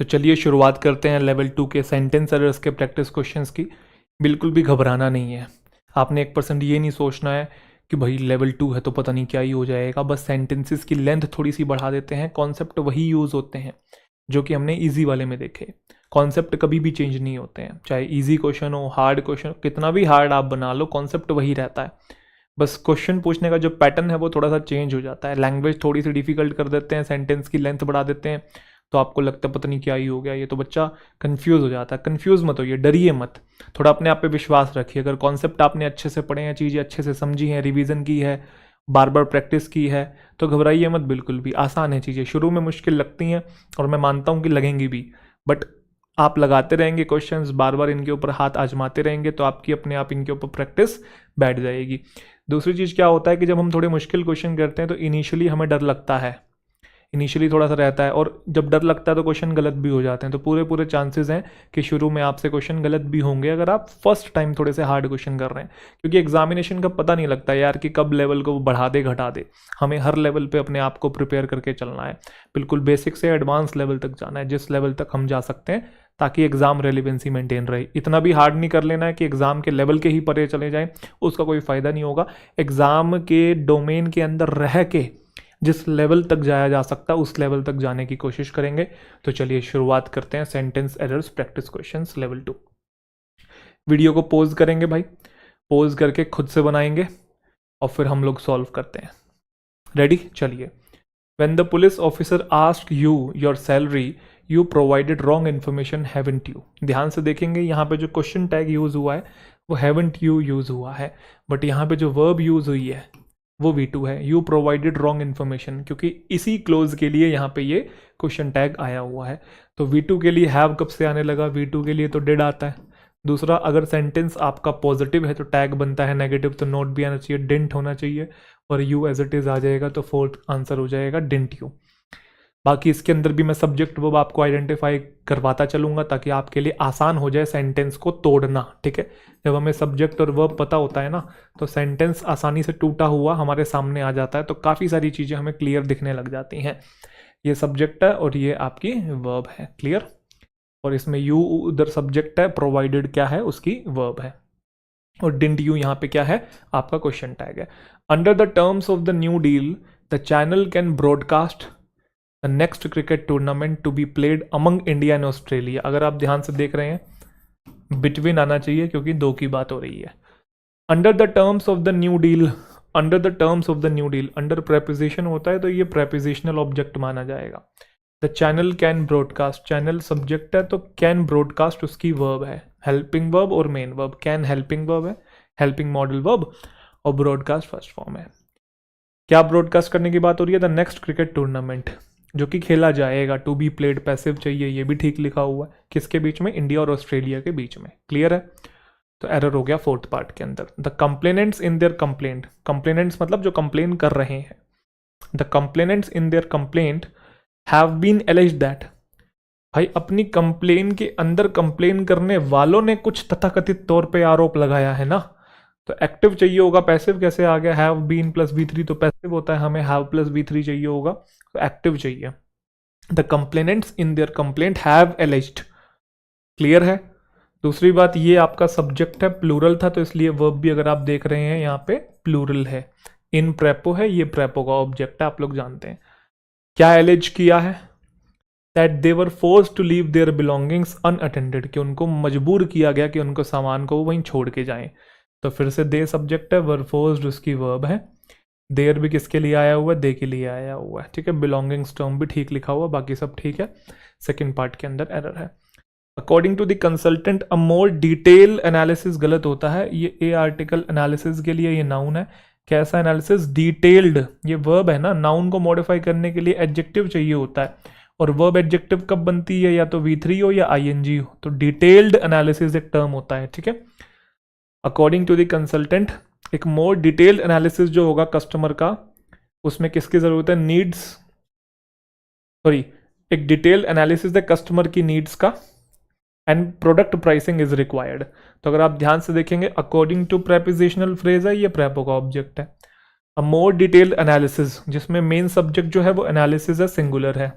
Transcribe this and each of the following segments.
तो चलिए शुरुआत करते हैं लेवल 2 के सेंटेंस एरर्स के प्रैक्टिस क्वेश्चंस की। बिल्कुल भी घबराना नहीं है। आपने 1% ये नहीं सोचना है कि भाई लेवल 2 है तो पता नहीं क्या ही हो जाएगा। बस सेंटेंसेस की लेंथ थोड़ी सी बढ़ा देते हैं, कॉन्सेप्ट वही यूज़ होते हैं जो कि हमने ईजी वाले में देखे। कॉन्सेप्ट कभी भी चेंज नहीं होते हैं, चाहे ईजी क्वेश्चन हो, हार्ड क्वेश्चन, कितना भी हार्ड आप बना लो, कॉन्सेप्ट वही रहता है। बस क्वेश्चन पूछने का जो पैटर्न है वो थोड़ा सा चेंज हो जाता है, लैंग्वेज थोड़ी सी डिफिकल्ट कर देते हैं, सेंटेंस की लेंथ बढ़ा देते हैं, तो आपको लगता है पता नहीं क्या ही हो गया, ये तो बच्चा कंफ्यूज हो जाता है। कंफ्यूज मत होइए, डरिए मत, थोड़ा अपने आप पे विश्वास रखिए। अगर कॉन्सेप्ट आपने अच्छे से पढ़े हैं, चीज़ें अच्छे से समझी हैं, रिवीजन की है, बार बार प्रैक्टिस की है, तो घबराइए मत बिल्कुल भी। आसान है चीज़ें, शुरू में मुश्किल लगती हैं और मैं मानता हूँ कि लगेंगी भी, बट आप लगाते रहेंगे क्वेश्चंस, बार बार इनके ऊपर हाथ आजमाते रहेंगे तो आपकी अपने आप इनके ऊपर प्रैक्टिस बैठ जाएगी। दूसरी चीज़ क्या होता है कि जब हम थोड़े मुश्किल क्वेश्चन करते हैं तो इनिशियली हमें डर लगता है, इनिशियली थोड़ा सा रहता है, और जब डर लगता है तो क्वेश्चन गलत भी हो जाते हैं। तो पूरे पूरे चांसेस हैं कि शुरू में आपसे क्वेश्चन गलत भी होंगे अगर आप फर्स्ट टाइम थोड़े से हार्ड क्वेश्चन कर रहे हैं, क्योंकि एग्जामिनेशन का पता नहीं लगता यार कि कब लेवल को बढ़ा दे घटा दे। हमें हर लेवल पे अपने आप को प्रिपेयर करके चलना है, बिल्कुल बेसिक से एडवांस लेवल तक जाना है, जिस लेवल तक हम जा सकते हैं, ताकि एग्जाम रेलिवेंसी मेंटेन रहे। इतना भी हार्ड नहीं कर लेना है कि एग्जाम के लेवल के ही परे चले जाएं, उसका कोई फायदा नहीं होगा। एग्जाम के डोमेन के अंदर रह के जिस लेवल तक जाया जा सकता है उस लेवल तक जाने की कोशिश करेंगे। तो चलिए शुरुआत करते हैं sentence errors practice questions level 2। Video को पॉज करेंगे भाई, पॉज करके खुद से बनाएंगे और फिर हम लोग सॉल्व करते हैं। रेडी, चलिए। When the police officer asked you your salary, you provided wrong information, haven't you? ध्यान से देखेंगे, यहाँ पे जो क्वेश्चन टैग यूज हुआ है वो haven't you यूज हुआ है, बट यहाँ पे जो वर्ब यूज हुई है वो V2 है। You provided wrong information, क्योंकि इसी क्लोज के लिए यहाँ पे ये क्वेश्चन टैग आया हुआ है। तो V2 के लिए have कब से आने लगा? V2 के लिए तो did आता है। दूसरा, अगर सेंटेंस आपका पॉजिटिव है तो टैग बनता है, नेगेटिव तो नोट भी आना चाहिए, डिंट होना चाहिए, और यू एज इट इज आ जाएगा, तो फोर्थ आंसर हो जाएगा डिंट यू। बाकी इसके अंदर भी मैं सब्जेक्ट वर्ब आपको आइडेंटिफाई करवाता चलूंगा ताकि आपके लिए आसान हो जाए सेंटेंस को तोड़ना, ठीक है। जब हमें सब्जेक्ट और वर्ब पता होता है ना, तो सेंटेंस आसानी से टूटा हुआ हमारे सामने आ जाता है, तो काफ़ी सारी चीज़ें हमें क्लियर दिखने लग जाती हैं। ये सब्जेक्ट है और ये आपकी वर्ब है, क्लियर। और इसमें यू उधर सब्जेक्ट है, प्रोवाइडेड क्या है, उसकी वर्ब है, और डिंट यू यहाँ पे क्या है, आपका क्वेश्चन टैग है। Under the terms of the new deal the channel can broadcast the next cricket tournament to be played among India and Australia. अगर आप ध्यान से देख रहे हैं, बिटवीन आना चाहिए क्योंकि दो की बात हो रही है। Under the terms of the new deal, under the terms of the new deal, under preposition होता है तो ये प्रेपोजिशनल ऑब्जेक्ट माना जाएगा। The channel can broadcast, channel subject है तो कैन ब्रॉडकास्ट उसकी वर्ब है, हेल्पिंग वर्ब और main verb. Can helping verb है, हेल्पिंग मॉडल वर्ब, और ब्रॉडकास्ट फर्स्ट फॉर्म है। क्या ब्रॉडकास्ट करने की बात हो रही है? द नेक्स्ट क्रिकेट टूर्नामेंट, जो कि खेला जाएगा। टू बी प्लेड पैसिव चाहिए, ये भी ठीक लिखा हुआ है। किसके बीच में? इंडिया और ऑस्ट्रेलिया के बीच में, क्लियर है। तो एरर हो गया फोर्थ पार्ट के अंदर। The complainants in their complaint, complainants मतलब जो कंप्लेन कर रहे हैं, the complainants in their complaint have been alleged that, भाई अपनी कंप्लेन के अंदर कंप्लेन करने वालों ने कुछ तथाकथित तौर पे आरोप लगाया है ना, तो एक्टिव चाहिए होगा, पैसिव कैसे आ गया? हैव बीन प्लस V3 तो पैसिव होता है, हमें हैव प्लस V3 चाहिए होगा, तो एक्टिव चाहिए। The complainants in their complaint have एलिज्ड, clear है। दूसरी बात, ये आपका सब्जेक्ट है, प्लूरल था, तो इसलिए वर्ब भी अगर आप देख रहे हैं यहाँ पे प्लूरल है। इन प्रेपो है, ये प्रेपो का ऑब्जेक्ट है, आप लोग जानते हैं। क्या एलिज किया है? That they were forced to leave their belongings unattended, कि उनको मजबूर किया गया कि उनको सामान को वहीं छोड़ के जाएं। तो फिर से दे सब्जेक्ट है, वर फोर्स्ड उसकी वर्ब है, देयर भी किसके लिए आया हुआ है? दे के लिए आया हुआ है, ठीक है। बिलोंगिंग्स टर्म भी ठीक लिखा हुआ, बाकी सब ठीक है। सेकेंड पार्ट के अंदर एरर है। According to the consultant a more detail analysis, गलत होता है, ये ए आर्टिकल एनालिसिस के लिए ये नाउन है। कैसा एनालिसिस? डिटेल्ड, ये वर्ब है ना, नाउन को मॉडिफाई करने के लिए एडजेक्टिव चाहिए होता है, और वर्ब एडजेक्टिव कब बनती है? या तो V3 हो या ING हो। तो डिटेल्ड एनालिसिस एक टर्म होता है, ठीक है। अकॉर्डिंग टू द कंसल्टेंट, एक मोर डिटेल्ड एनालिसिस जो होगा कस्टमर का, उसमें किसकी जरूरत है? नीड्स, सॉरी, एक डिटेल्ड एनालिसिस है कस्टमर की नीड्स का, and product pricing is required. तो अगर आप ध्यान से देखेंगे, अकॉर्डिंग टू प्रेपोजिशनल फ्रेज है, ये प्रेपो का ऑब्जेक्ट है। अ मोर डिटेल्ड एनालिसिस, जिसमें मेन सब्जेक्ट जो है वो एनालिसिस है, सिंगुलर है।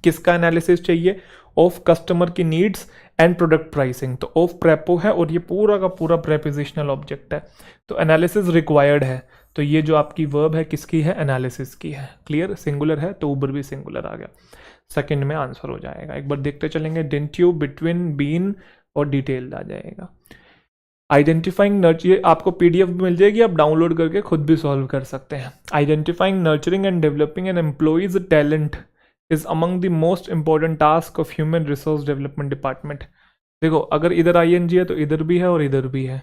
किसका एनालिसिस चाहिए? ऑफ कस्टमर की नीड्स एंड प्रोडक्ट प्राइसिंग। तो ऑफ प्रेपो है और ये पूरा का पूरा प्रेपोजिशनल ऑब्जेक्ट है, तो एनालिसिस रिक्वायर्ड है। तो ये जो आपकी वर्ब है किसकी है, एनालिसिस की है। क्लियर, सिंगुलर है तो ऊबर भी सिंगुलर आ गया, सेकंड में आंसर हो जाएगा। एक बार देखते चलेंगे, डिडंट यू, बिटवीन, बीन और डिटेल्ड आ जाएगा। आइडेंटिफाइंग नर्चर, ये आपको पीडीएफ भी मिल जाएगी, आप डाउनलोड करके खुद भी सॉल्व कर सकते हैं। Identifying, nurturing and developing N employees talent is among the most important task of human resource development department. देखो अगर इधर आईएनजी है तो इधर भी है और इधर भी है।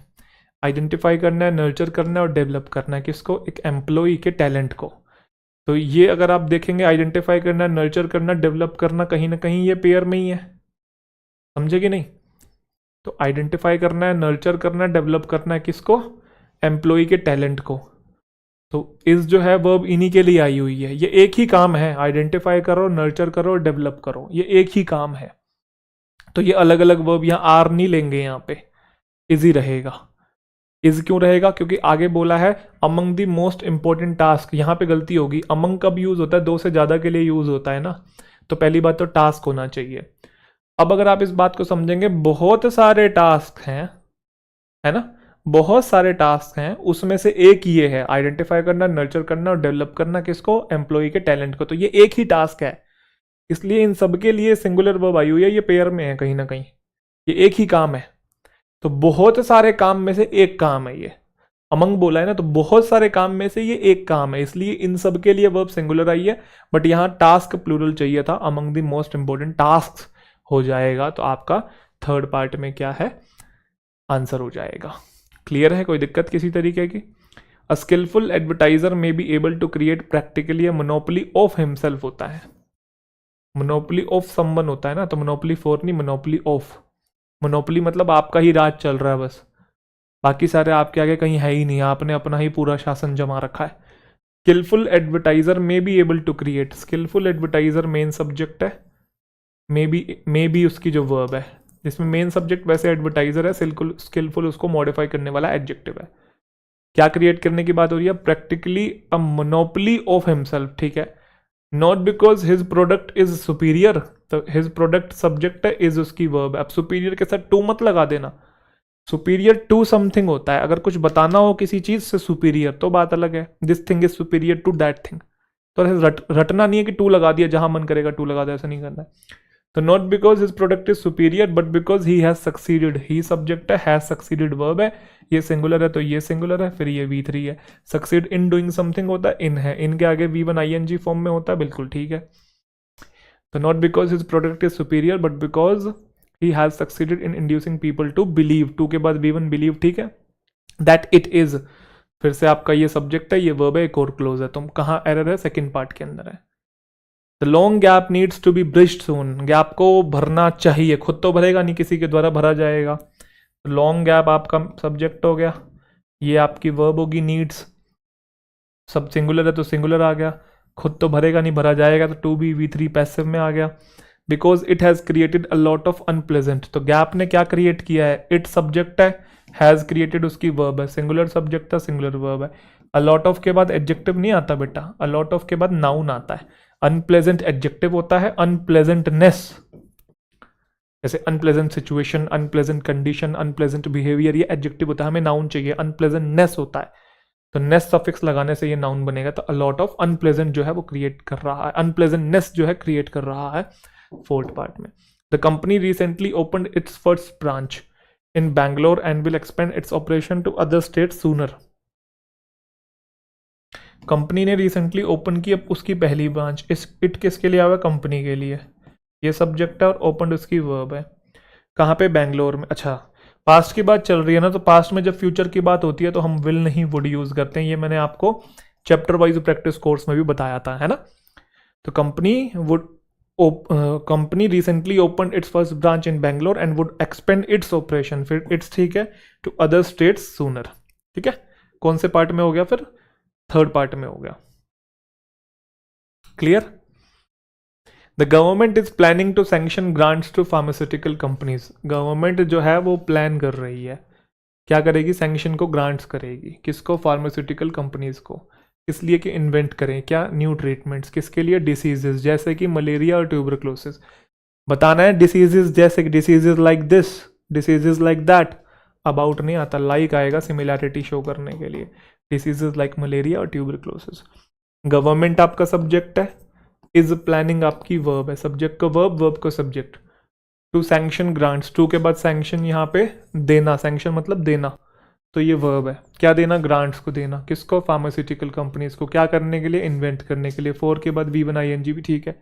आइडेंटिफाई करना है, नर्चर करना है और डेवलप करना है किसको, एक एम्प्लॉई के टैलेंट को। तो ये अगर आप देखेंगे आइडेंटिफाई करना, नर्चर करना, डेवलप करना, कहीं ना कहीं ये पेयर में ही है, समझे कि नहीं। तो आइडेंटिफाई करना है, नर्चर करना है, डेवलप करना है किसको, एम्प्लॉय के टैलेंट को। तो इस जो है वर्ब इन्हीं के लिए आई हुई है, ये एक ही काम है, आइडेंटिफाई करो, नर्चर करो, डेवलप करो, ये एक ही काम है। तो ये अलग अलग वर्ब यहाँ आर नहीं लेंगे, यहाँ पे इजी रहेगा। इज क्यों रहेगा, क्योंकि आगे बोला है among the most important task, यहाँ पे गलती होगी। अमंग कब यूज होता है, दो से ज्यादा के लिए यूज होता है ना, तो पहली बात तो टास्क होना चाहिए। अब अगर आप इस बात को समझेंगे, बहुत सारे टास्क हैं, है ना, बहुत सारे टास्क हैं, उसमें से एक ये है आइडेंटिफाई करना, नर्चर करना और डेवलप करना किसको, एम्प्लॉय के टैलेंट को। तो ये एक ही टास्क है, इसलिए इन सबके लिए सिंगुलर वर्ब आई हुई है, ये पेयर में है कहीं ना कहीं, ये एक ही काम है। तो बहुत सारे काम में से एक काम है ये, अमंग बोला है ना, तो बहुत सारे काम में से ये एक काम है, इसलिए इन सब के लिए वर्ब सिंगुलर आई है। बट यहाँ टास्क प्लूरल चाहिए था, among the most important task हो जाएगा। तो आपका थर्ड पार्ट में क्या है, आंसर हो जाएगा। क्लियर है, कोई दिक्कत किसी तरीके की। A skilful advertiser may be able to create practically a monopoly of himself होता है, मोनोपोली ऑफ समवन होता है ना, तो मोनोपोली फॉर नहीं, मोनोपोली ऑफ। मोनोपोली मतलब आपका ही राज चल रहा है बस, बाकी सारे आपके आगे कहीं है ही नहीं, आपने अपना ही पूरा शासन जमा रखा है। Skilful advertiser may be able to create, skilful advertiser main subject है, मे बी उसकी जो वर्ब है, जिसमें मेन सब्जेक्ट वैसे एडवर्टाइजर है, स्किलफुल उसको मॉडिफाई करने वाला एडजेक्टिव है। क्या क्रिएट करने की बात हो रही है, practically a monopoly of himself, ठीक है। Not because his product is superior, तो हिज प्रोडक्ट सब्जेक्ट है, इज उसकी वर्ब है। अब सुपीरियर के साथ टू मत लगा देना, सुपीरियर टू समथिंग होता है, अगर कुछ बताना हो किसी चीज से सुपीरियर तो बात अलग है, this thing is superior to that thing. तो रटना नहीं है कि टू लगा दिया, जहां मन करेगा टू लगा दिया, ऐसा नहीं करना है। तो not because his product is superior but because he has succeeded, he subject है, हैज सक्सीडेड वर्ब है, ये सिंगुलर है तो ये सिंगुलर है, फिर ये V3 है। सक्सीड इन डूइंग समथिंग होता है, इन है, इनके आगे V1 ING फॉर्म में होता है, बिल्कुल ठीक है। तो not because his product is superior but because he has succeeded in inducing people to believe, to के बाद V1 बिलीव, ठीक है। दैट इट इज, फिर से आपका ये सब्जेक्ट है, ये वर्ब है, एक और क्लोज है, तो कहाँ एरर है, सेकेंड पार्ट के अंदर है। The long gap needs to be bridged soon, gap को भरना चाहिए, खुद तो भरेगा नहीं, किसी के द्वारा भरा जाएगा। लॉन्ग गैप आपका सब्जेक्ट हो गया, ये आपकी वर्ब होगी नीड्स, सब सिंगुलर है तो सिंगुलर आ गया, खुद तो भरेगा नहीं, भरा जाएगा, तो टू बी V3 पैसिव में आ गया। Because it has created a lot of unpleasant, तो गैप ने क्या क्रिएट किया है, इट सब्जेक्ट है, हैज़ क्रिएटेड उसकी वर्ब है, सिंगुलर सब्जेक्ट था, सिंगुलर वर्ब है। अ लॉट ऑफ के बाद एडजेक्टिव नहीं आता बेटा, अ लॉट ऑफ के बाद नाउन आता है। अनप्लेजेंट एडजेक्टिव होता है, अनप्लेजेंटनेस, जैसे unpleasant situation, unpleasant condition, unpleasant behaviour, ये एडजेक्टिव होता है, हमें नाउन चाहिए। अनप्लेजेंटनेस होता है, तो नेस सफिक्स लगाने से ये नाउन बनेगा। तो अ लॉट ऑफ अनप्लेजेंट जो है वो क्रिएट कर रहा है, अनप्लेजेंटनेस जो है क्रिएट कर रहा है फोर्थ पार्ट में। The company recently opened its first branch in Bangalore and will expand its operation to other state sooner. Company ने रिसेंटली ओपन की अब उसकी पहली ब्रांच, इस इट किसके लिए आया, कंपनी के लिए, ये सब्जेक्ट है और ओपन उसकी वर्ब है। कहाँ पे, बैंगलोर में। अच्छा, पास्ट की बात चल रही है ना, तो पास्ट में जब फ्यूचर की बात होती है तो हम विल नहीं वुड यूज करते हैं, ये मैंने आपको चैप्टर वाइज प्रैक्टिस कोर्स में भी बताया था, है ना। तो company recently open it's first branch in Bangalore and would expand its operation, फिर इट्स ठीक है, टू अदर स्टेट्स सूनर, ठीक है। कौन से पार्ट में हो गया, फिर थर्ड पार्ट में हो गया। Clear. The government is planning to sanction grants to pharmaceutical companies, government जो है वो प्लान कर रही है, क्या करेगी, सैंक्शन को ग्रांट्स करेगी, किसको, फार्मास्यूटिकल कंपनीज को, इसलिए कि इन्वेंट करें क्या, न्यू ट्रीटमेंट्स, किसके लिए, डिसीजेस, जैसे कि मलेरिया और ट्यूबरक्लोसिस। बताना है डिसीजेज जैसे diseases like this, diseases like that, about नहीं आता, लाइक आएगा सिमिलैरिटी शो करने के लिए, डिसीजेज लाइक मलेरिया और ट्यूबरक्लोसिस। गवर्नमेंट आपका सब्जेक्ट है, इज प्लानिंग आपकी वर्ब है, सब्जेक्ट का वर्ब, वर्ब का subject. To sanction grants, to के बाद सैंक्शन यहाँ पे देना, सैंक्शन मतलब देना, तो ये वर्ब है। क्या देना? ग्रांट्स को देना। किसको? फार्मास्यूटिकल कंपनीज को। क्या करने के लिए? इन्वेंट करने के लिए। फोर के बाद V1 ING भी ठीक है।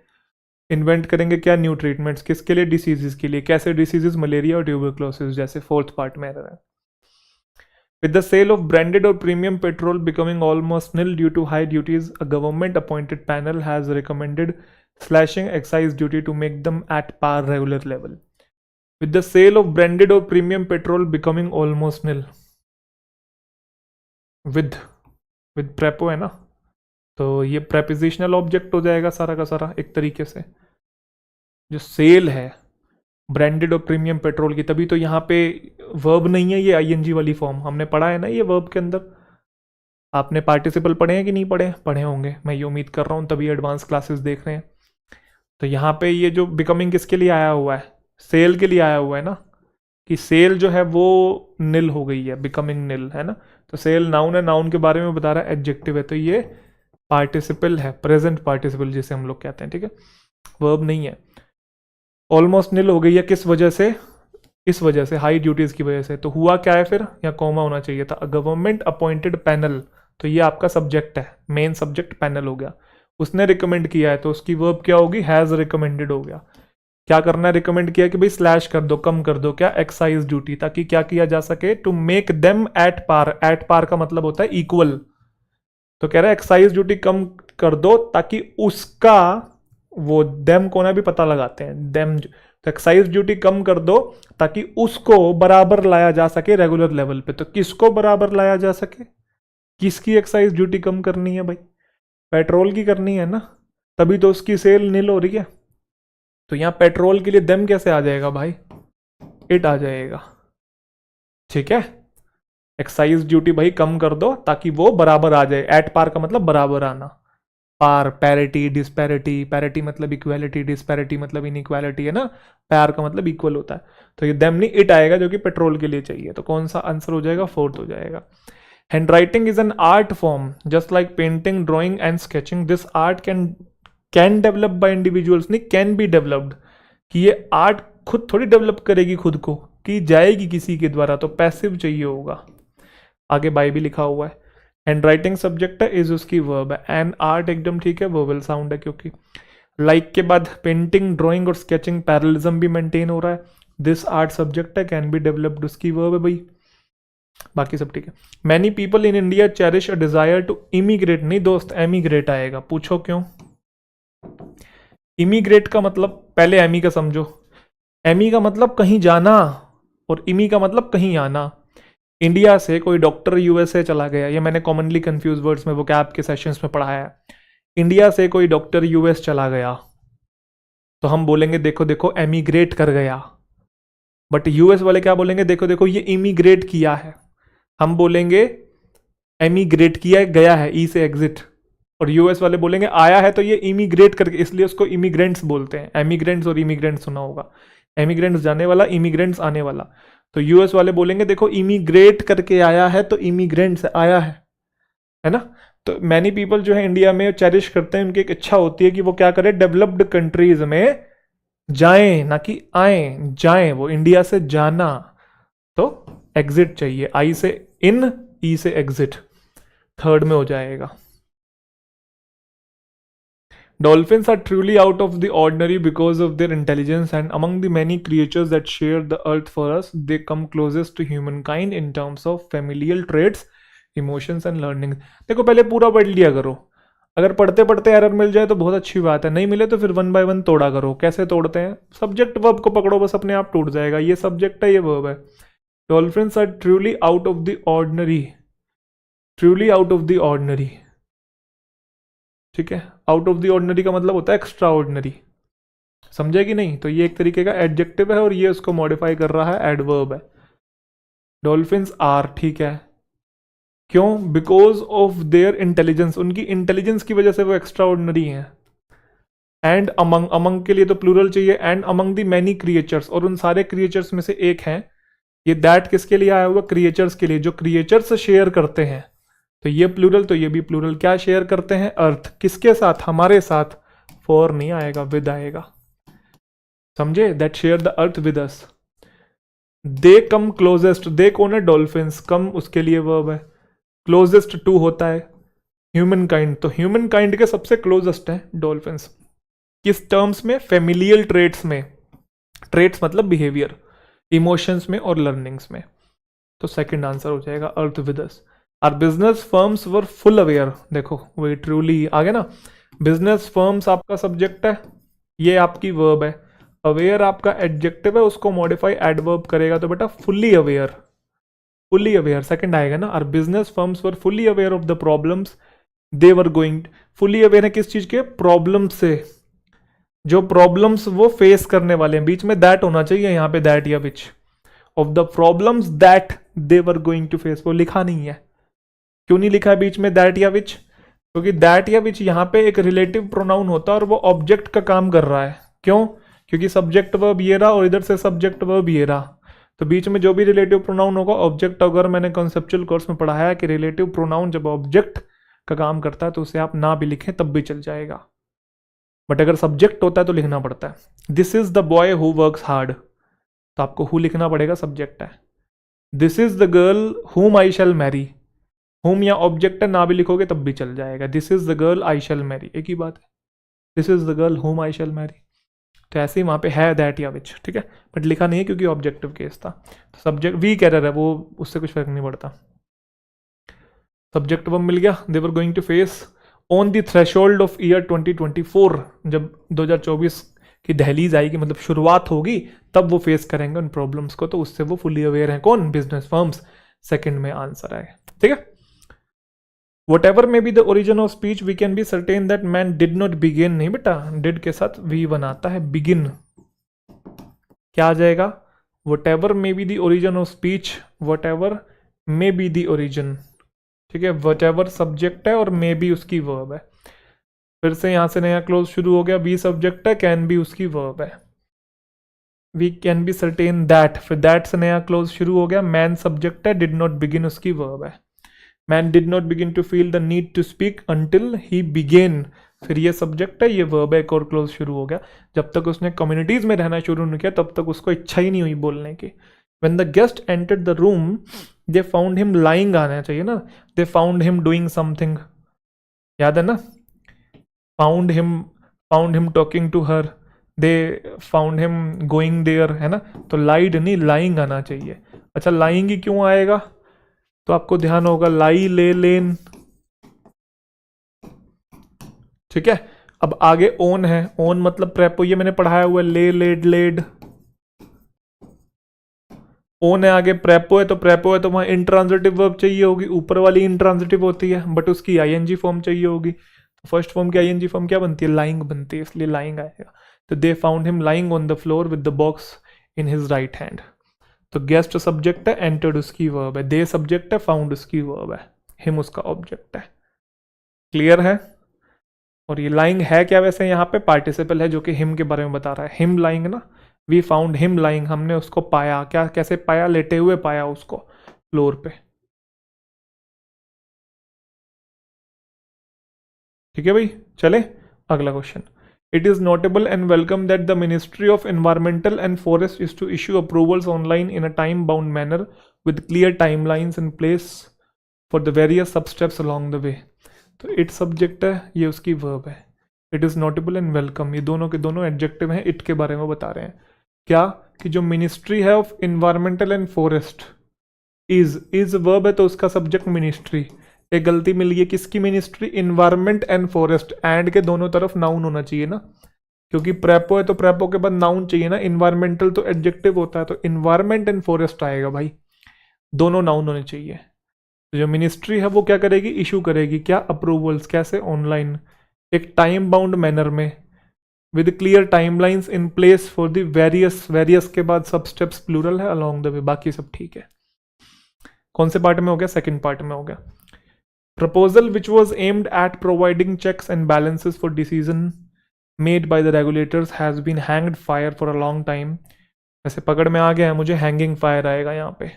इन्वेंट करेंगे क्या? New treatments. किसके लिए? डिसीजेज के लिए। कैसे डिसीजेज? मलेरिया और ट्यूबरक्लोसिस जैसे। फोर्थ पार्ट में है। With the sale of branded or premium petrol becoming almost nil due to high duties, a government-appointed panel has recommended slashing excise duty to make them at par regular level. With the sale of branded or premium petrol becoming almost nil, with prepo है ना, तो ये prepositional object हो जाएगा सारा का सारा एक तरीके से। जो सेल है ब्रांडेड और प्रीमियम पेट्रोल की, तभी तो यहाँ पे वर्ब नहीं है, ये आईएनजी वाली फॉर्म हमने पढ़ा है ना ये वर्ब के अंदर। आपने पार्टिसिपल पढ़े हैं कि नहीं पढ़े? पढ़े होंगे, मैं ये उम्मीद कर रहा हूँ, तभी एडवांस क्लासेस देख रहे हैं। तो यहाँ पे ये जो बिकमिंग किसके लिए आया हुआ है? सेल के लिए आया हुआ है ना, कि सेल जो है वो निल हो गई है, बिकमिंग निल है ना। तो सेल नाउन है, नाउन के बारे में बता रहा है, एडजेक्टिव है, तो ये पार्टिसिपल है, प्रेजेंट पार्टिसिपल जिसे हम लोग कहते हैं, ठीक है, वर्ब नहीं है। ऑलमोस्ट निल हो गई है, किस वजह से? इस वजह से, हाई ड्यूटीज की वजह से। तो हुआ क्या है फिर? या कॉमा होना चाहिए था, गवर्नमेंट अपॉइंटेड पैनल, तो ये आपका सब्जेक्ट है, मेन सब्जेक्ट पैनल हो गया। उसने रिकमेंड किया है, तो उसकी वर्ब क्या होगी? हैज रिकमेंडेड हो गया। क्या करना है? रिकमेंड किया कि भाई स्लैश कर दो, कम कर दो, क्या? एक्साइज ड्यूटी, ताकि क्या किया जा सके? To make them at par. At par का मतलब होता है इक्वल, तो कह रहा है एक्साइज ड्यूटी कम कर दो ताकि उसका, वो देम को ना भी पता लगाते हैं, देम, तो एक्साइज ड्यूटी कम कर दो ताकि उसको बराबर लाया जा सके रेगुलर लेवल पे। तो किसको बराबर लाया जा सके? किसकी एक्साइज ड्यूटी कम करनी है भाई? पेट्रोल की करनी है ना, तभी तो उसकी सेल नील हो रही है। तो यहां पेट्रोल के लिए देम कैसे आ जाएगा भाई? इट आ जाएगा, ठीक है। एक्साइज ड्यूटी भाई कम कर दो ताकि वो बराबर आ जाए। एट पार का मतलब बराबर आना, पार, पैरिटी, डिस्पैरिटी, पैरिटी मतलब इक्वालिटी, डिस्पैरिटी मतलब इनइक्वालिटी है ना, पैर का मतलब इक्वल होता है। तो ये देम नहीं, इट आएगा जो कि पेट्रोल के लिए चाहिए। तो कौन सा आंसर हो जाएगा? फोर्थ हो जाएगा। Hand writing is an art form just like painting, drawing and sketching. This art can develop by individuals, नहीं कैन बी डेवलप्ड, कि ये आर्ट खुद थोड़ी डेवलप करेगी खुद को, की जाएगी किसी के द्वारा, तो पैसिव चाहिए होगा। आगे बाय भी लिखा हुआ है। हैंड राइटिंग सब्जेक्ट है, इज उसकी वर्ब है। एंड आर्ट एकदम ठीक है, वर्बल साउंड है, क्योंकि लाइक के बाद पेंटिंग, ड्राइंग और स्केचिंग, पैरेललिज्म भी मेंटेन हो रहा है। दिस आर्ट सब्जेक्ट है, कैन बी डेवलप्ड उसकी वर्ब है भाई। बाकी सब ठीक है। Many people in India cherish a desire to immigrate, नहीं दोस्त, एमिग्रेट आएगा। पूछो क्यों? इमिग्रेट का मतलब, पहले एमी का समझो। एमी का मतलब कहीं जाना, और इमी का मतलब कहीं आना। इंडिया से कोई डॉक्टर यूएसए चला गया, ये मैंने कॉमनली कंफ्यूज वर्ड्स में वो कैब के सेशंस में पढ़ाया है। इंडिया से कोई डॉक्टर यूएस चला गया, तो हम बोलेंगे देखो देखो एमिग्रेट कर गया। बट यूएस वाले क्या बोलेंगे? देखो देखो ये इमिग्रेट किया है। हम बोलेंगे एमिग्रेट किया गया है, ई से एग्जिट। और यूएस वाले बोलेंगे आया है, तो ये इमिग्रेट करके, इसलिए उसको इमिग्रेंट्स बोलते हैं। एमिग्रेंट्स और इमिग्रेंट्स सुना होगा, एमिग्रेंट्स जाने वाला, इमिग्रेंट्स आने वाला। तो यूएस वाले बोलेंगे देखो इमिग्रेट करके आया है, तो इमिग्रेंट्स आया है ना। तो मैनी पीपल जो है इंडिया में चेरिश करते हैं, उनकी एक इच्छा होती है कि वो क्या करें? डेवलप्ड कंट्रीज में जाएं, ना कि आए, जाएं, वो इंडिया से जाना। तो एग्जिट चाहिए, आई से इन, ई से एग्जिट, थर्ड में हो जाएगा। Dolphins are truly out of the ordinary because of their intelligence, and among the many creatures that share the earth for us, they come closest to humankind in terms of familial traits, emotions and learning. देखो पहले पूरा पढ़ लिया करो, अगर पढ़ते पढ़ते error मिल जाए तो बहुत अच्छी बात है, नहीं मिले तो फिर वन बाय वन तोड़ा करो। कैसे तोड़ते हैं? सब्जेक्ट वर्ब को पकड़ो, बस अपने आप टूट जाएगा। ये सब्जेक्ट है, ये वर्ब है। Dolphins are truly out of the ordinary, truly out of the ordinary, ठीक है। आउट ऑफ द ऑर्डिनरी का मतलब होता है एक्स्ट्रा ऑर्डिनरी, समझे कि नहीं? तो ये एक तरीके का एडजेक्टिव है और ये उसको मॉडिफाई कर रहा है, एडवर्ब है। डॉल्फिन्स आर, ठीक है, क्यों? बिकॉज ऑफ देयर इंटेलिजेंस, उनकी इंटेलिजेंस की वजह से वो एक्स्ट्रा ऑर्डिनरी हैं। एंड अमंग, अमंग के लिए तो प्लूरल चाहिए, and among the many creatures, और उन सारे क्रिएचर्स में से एक है। ये दैट किसके लिए आया हुआ? क्रिएचर्स के लिए, जो क्रिएचर्स शेयर करते हैं। तो ये प्लूरल, तो ये भी प्लूरल। क्या शेयर करते हैं? अर्थ। किसके साथ? हमारे साथ। फॉर नहीं आएगा, विद आएगा, समझे? That share the earth with us. They come closest, they कौन है? डॉल्फिन्स। कम उसके लिए वर्ब है। क्लोजेस्ट टू होता है ह्यूमन काइंड, तो ह्यूमन काइंड के सबसे क्लोजेस्ट है डॉल्फिन्स। किस टर्म्स में? फेमिलियल ट्रेट्स में। ट्रेट्स मतलब बिहेवियर, इमोशंस में और लर्निंग्स में। तो सेकंड आंसर हो जाएगा earth with us. Are business firms were full aware, देखो वही ट्रूली आ गया ना। बिजनेस फर्म्स आपका सब्जेक्ट है, ये आपकी वर्ब है। अवेयर आपका एडजेक्टिव है, उसको मॉडिफाई एडवर्ब करेगा, तो बेटा fully aware, fully aware second आएगा ना। Are business firms were fully aware of the problems they were going. Fully aware है किस चीज के? प्रॉब्लम से, जो प्रॉब्लम्स वो फेस करने वाले हैं। बीच में दैट होना चाहिए यहाँ पे, दैट या which, of the problems that they were going to face, वो लिखा नहीं है। क्यों नहीं लिखा है बीच में दैट या विच? क्योंकि दैट या विच यहाँ पे एक रिलेटिव प्रोनाउन होता है और वो ऑब्जेक्ट का काम कर रहा है। क्यों? क्योंकि सब्जेक्ट वर्ब ये रहा और इधर से सब्जेक्ट वर्ब ये रहा, तो बीच में जो भी रिलेटिव प्रोनाउन होगा ऑब्जेक्ट। अगर मैंने कॉन्सेप्चुअल कोर्स में पढ़ाया है कि रिलेटिव प्रोनाउन जब ऑब्जेक्ट का काम करता है तो उसे आप ना भी लिखें तब भी चल जाएगा, बट अगर सब्जेक्ट होता है तो लिखना पड़ता है। This is the boy who works hard, तो आपको हु लिखना पड़ेगा, सब्जेक्ट है। दिस इज द गर्ल हुम आई शैल मैरी, हुम या ऑब्जेक्ट है, ना भी लिखोगे तब भी चल जाएगा। This is the girl I shall marry, एक ही बात है। दिस इज द गर्ल हुम आई शैल मैरी, तो ऐसे ही वहाँ पे है दैट या विच, ठीक है, बट लिखा नहीं है क्योंकि ऑब्जेक्टिव केस था। तो सब्जेक्ट वी कैरर है वो, उससे कुछ फर्क नहीं पड़ता। सब्जेक्ट वर्ब मिल गया। They were going to face on the threshold of year 2024, जब 2024 की दहलीज आएगी, मतलब शुरुआत होगी, तब वो फेस करेंगे उन प्रॉब्लम्स को, तो उससे वो फुली अवेयर हैं। कौन? Business firms. सेकंड में आंसर आएगा, ठीक है। Whatever may be the origin of speech, we can be certain that man did not begin, नहीं बेटा, did के साथ we बनाता है begin, क्या आ जाएगा? Whatever may be the origin of speech, whatever may be the origin, ठीक है। whatever सब्जेक्ट है और may be उसकी वर्ब है। फिर से यहां से नया क्लोज शुरू हो गया, बी सब्जेक्ट है, कैन बी उसकी वर्ब है। We can be certain that, फिर दैट से नया क्लोज शुरू हो गया, मैन सब्जेक्ट है, डिड नॉट बिगिन उसकी वर्ब है। Man did not begin to feel the need to speak until he began, फिर ये सब्जेक्ट है, ये वर्ब है, एक और क्लोज शुरू हो गया। जब तक उसने कम्युनिटीज में रहना शुरू नहीं किया तब तक उसको इच्छा ही नहीं हुई बोलने की। When the guest entered the room, they found him lying, आना चाहिए ना, they found him doing something, याद है ना, found him talking to her, they found him going there, है ना, तो lied नहीं lying आना चाहिए। अच्छा lying ही क्यों आएगा? तो आपको ध्यान होगा, लाई ले लेन, ठीक है। अब आगे ओन है, ओन मतलब प्रेपो, ये मैंने पढ़ाया हुआ है, ले लेड लेड। ओन है आगे, प्रेपो है, तो प्रेपो है तो वहां इंट्रांजिटिव वर्ब चाहिए होगी, ऊपर वाली इंट्रांजिटिव होती है, बट उसकी आईएनजी फॉर्म चाहिए होगी। तो फर्स्ट फॉर्म की आईएनजी फॉर्म क्या बनती है? लाइंग बनती है, इसलिए लाइंग आएगा। तो they found him lying on the floor with the box in his right hand, तो गेस्ट सब्जेक्ट है, एंटर्ड उसकी वर्ब है, दे सब्जेक्ट है, फाउंड उसकी वर्ब है, हिम उसका ऑब्जेक्ट है। क्लियर है? और ये लाइंग है क्या? वैसे यहाँ पे पार्टिसिपल है जो कि हिम के बारे में बता रहा है, हिम लाइंग ना, वी फाउंड हिम लाइंग, हमने उसको पाया। क्या? कैसे पाया? लेटे हुए पाया उसको फ्लोर पे, ठीक है भाई। चले अगला question. It is notable and welcome that the ministry of environmental and forest is to issue approvals online in a time bound manner with clear timelines in place for the various sub steps along the way. तो it subject है, ये उसकी verb है। It is notable and welcome, ये दोनों के दोनों adjective हैं, इट के बारे में बता रहे हैं। क्या? कि जो मिनिस्ट्री है of environmental and forest, is verb है तो उसका सब्जेक्ट मिनिस्ट्री। एक गलती मिल गई, किसकी ministry? Environment and forest, and के दोनों तरफ नाउन होना चाहिए ना, क्योंकि प्रेपो है तो प्रेपो के बाद नाउन चाहिए ना। इन्वायरमेंटल तो एडजेक्टिव होता है, तो इन्वायरमेंट एंड फॉरेस्ट आएगा भाई, दोनों नाउन होने चाहिए। तो जो मिनिस्ट्री है वो क्या करेगी? इशू करेगी क्या? अप्रूवल्स। कैसे? ऑनलाइन, एक टाइम बाउंड मैनर में, with clear timelines in place for the various, various के बाद सब स्टेप्स प्लूरल है, अलोंग द वे, बाकी सब ठीक है। कौन से पार्ट में हो गया? सेकंड पार्ट में हो गया। Proposal which was aimed at providing checks and balances for decision made by the regulators has been hanged fire for a long time. वैसे पकड़ में आ गया है मुझे, हैंगिंग फायर आएगा यहाँ पे,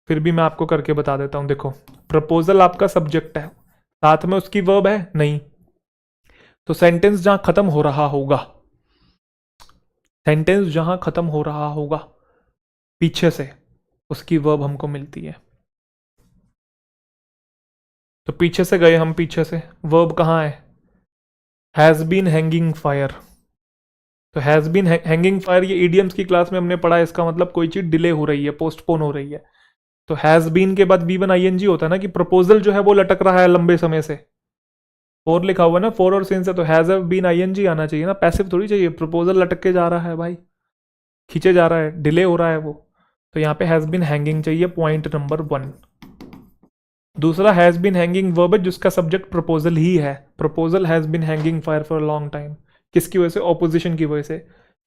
फिर भी मैं आपको करके बता देता हूँ। देखो प्रपोजल आपका सब्जेक्ट है, साथ में उसकी वर्ब है नहीं, तो सेंटेंस जहां खत्म हो रहा होगा, सेंटेंस जहां खत्म हो रहा होगा पीछे से, उसकी वर्ब हमको मिलती है। तो पीछे से गए हम, पीछे से वर्ब कहाँ है, हैज बीन हैंगिंग फायर। तो हैज बीन हैंगिंग फायर, ये इडियम्स की क्लास में हमने पढ़ा है, इसका मतलब कोई चीज डिले हो रही है, पोस्टपोन हो रही है। तो हैज बीन के बाद V1 ING होता है ना, कि प्रपोजल जो है वो लटक रहा है लंबे समय से। फोर लिखा हुआ है ना, फोर और सिंस है, तो हैज बीन ING आना चाहिए ना, पैसिव थोड़ी चाहिए। प्रपोजल लटक के जा रहा है भाई, खींचे जा रहा है, डिले हो रहा है वो, तो यहाँ पे हैज बीन हैंगिंग चाहिए, पॉइंट नंबर 1। दूसरा हैज बीन हैंगिंग वर्ब है जिसका सब्जेक्ट प्रपोजल ही है। Proposal has been hanging fire for a long time, किसकी वजह से, ऑपोजिशन की वजह से।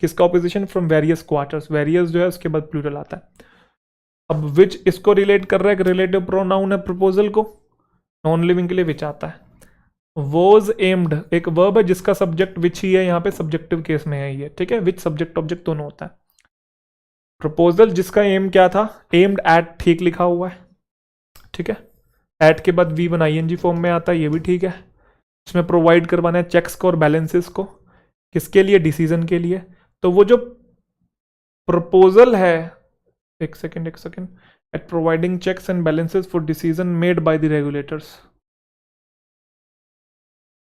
किसका opposition, from various quarters, various जो है उसके बाद प्लूरल आता है। अब विच इसको रिलेट कर रहा है, रिलेटिव प्रोनाउन है प्रपोजल को, नॉन लिविंग के लिए विच आता है। वॉज एम्ड एक वर्ब है जिसका सब्जेक्ट विच ही है, यहाँ पे सब्जेक्टिव केस में है ये, ठीक है, विच सब्जेक्ट ऑब्जेक्ट दोनों होता है। प्रपोजल जिसका एम क्या था, एम्ड एट, ठीक लिखा हुआ है, ठीक है, एट के बाद V1 ING फॉर्म में आता है, ये भी ठीक है। इसमें प्रोवाइड करवाना है चेक्स को और बैलेंसेस को, किसके लिए, डिसीजन के लिए। तो वो जो प्रपोजल है, एक second at providing checks and balances for decision made by the regulators.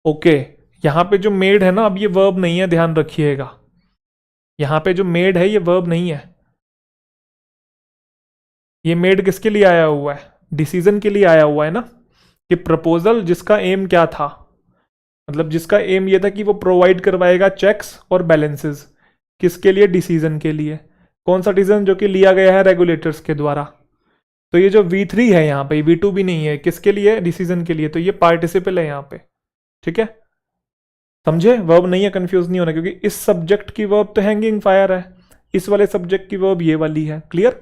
Okay, यहां पे जो मेड है ना, अब ये वर्ब नहीं है, ध्यान रखिएगा, यहां पे जो मेड है ये वर्ब नहीं है। ये मेड किसके लिए आया हुआ है, डिसीजन के लिए आया हुआ है ना, कि प्रपोजल जिसका एम क्या था, मतलब जिसका एम ये था कि वो प्रोवाइड करवाएगा चेक्स और बैलेंसेस, किसके लिए, डिसीजन के लिए। कौन सा डिसीजन, जो कि लिया गया है रेगुलेटर्स के द्वारा। तो ये जो V3 है यहाँ पे, V2 भी नहीं है, किसके लिए, डिसीजन के लिए, तो ये पार्टिसिपल है यहाँ पे, ठीक है, समझे, वर्ब नहीं है, कंफ्यूज नहीं होना, क्योंकि इस सब्जेक्ट की वर्ब तो हैंगिंग फायर है, इस वाले सब्जेक्ट की वर्ब ये वाली है, क्लियर।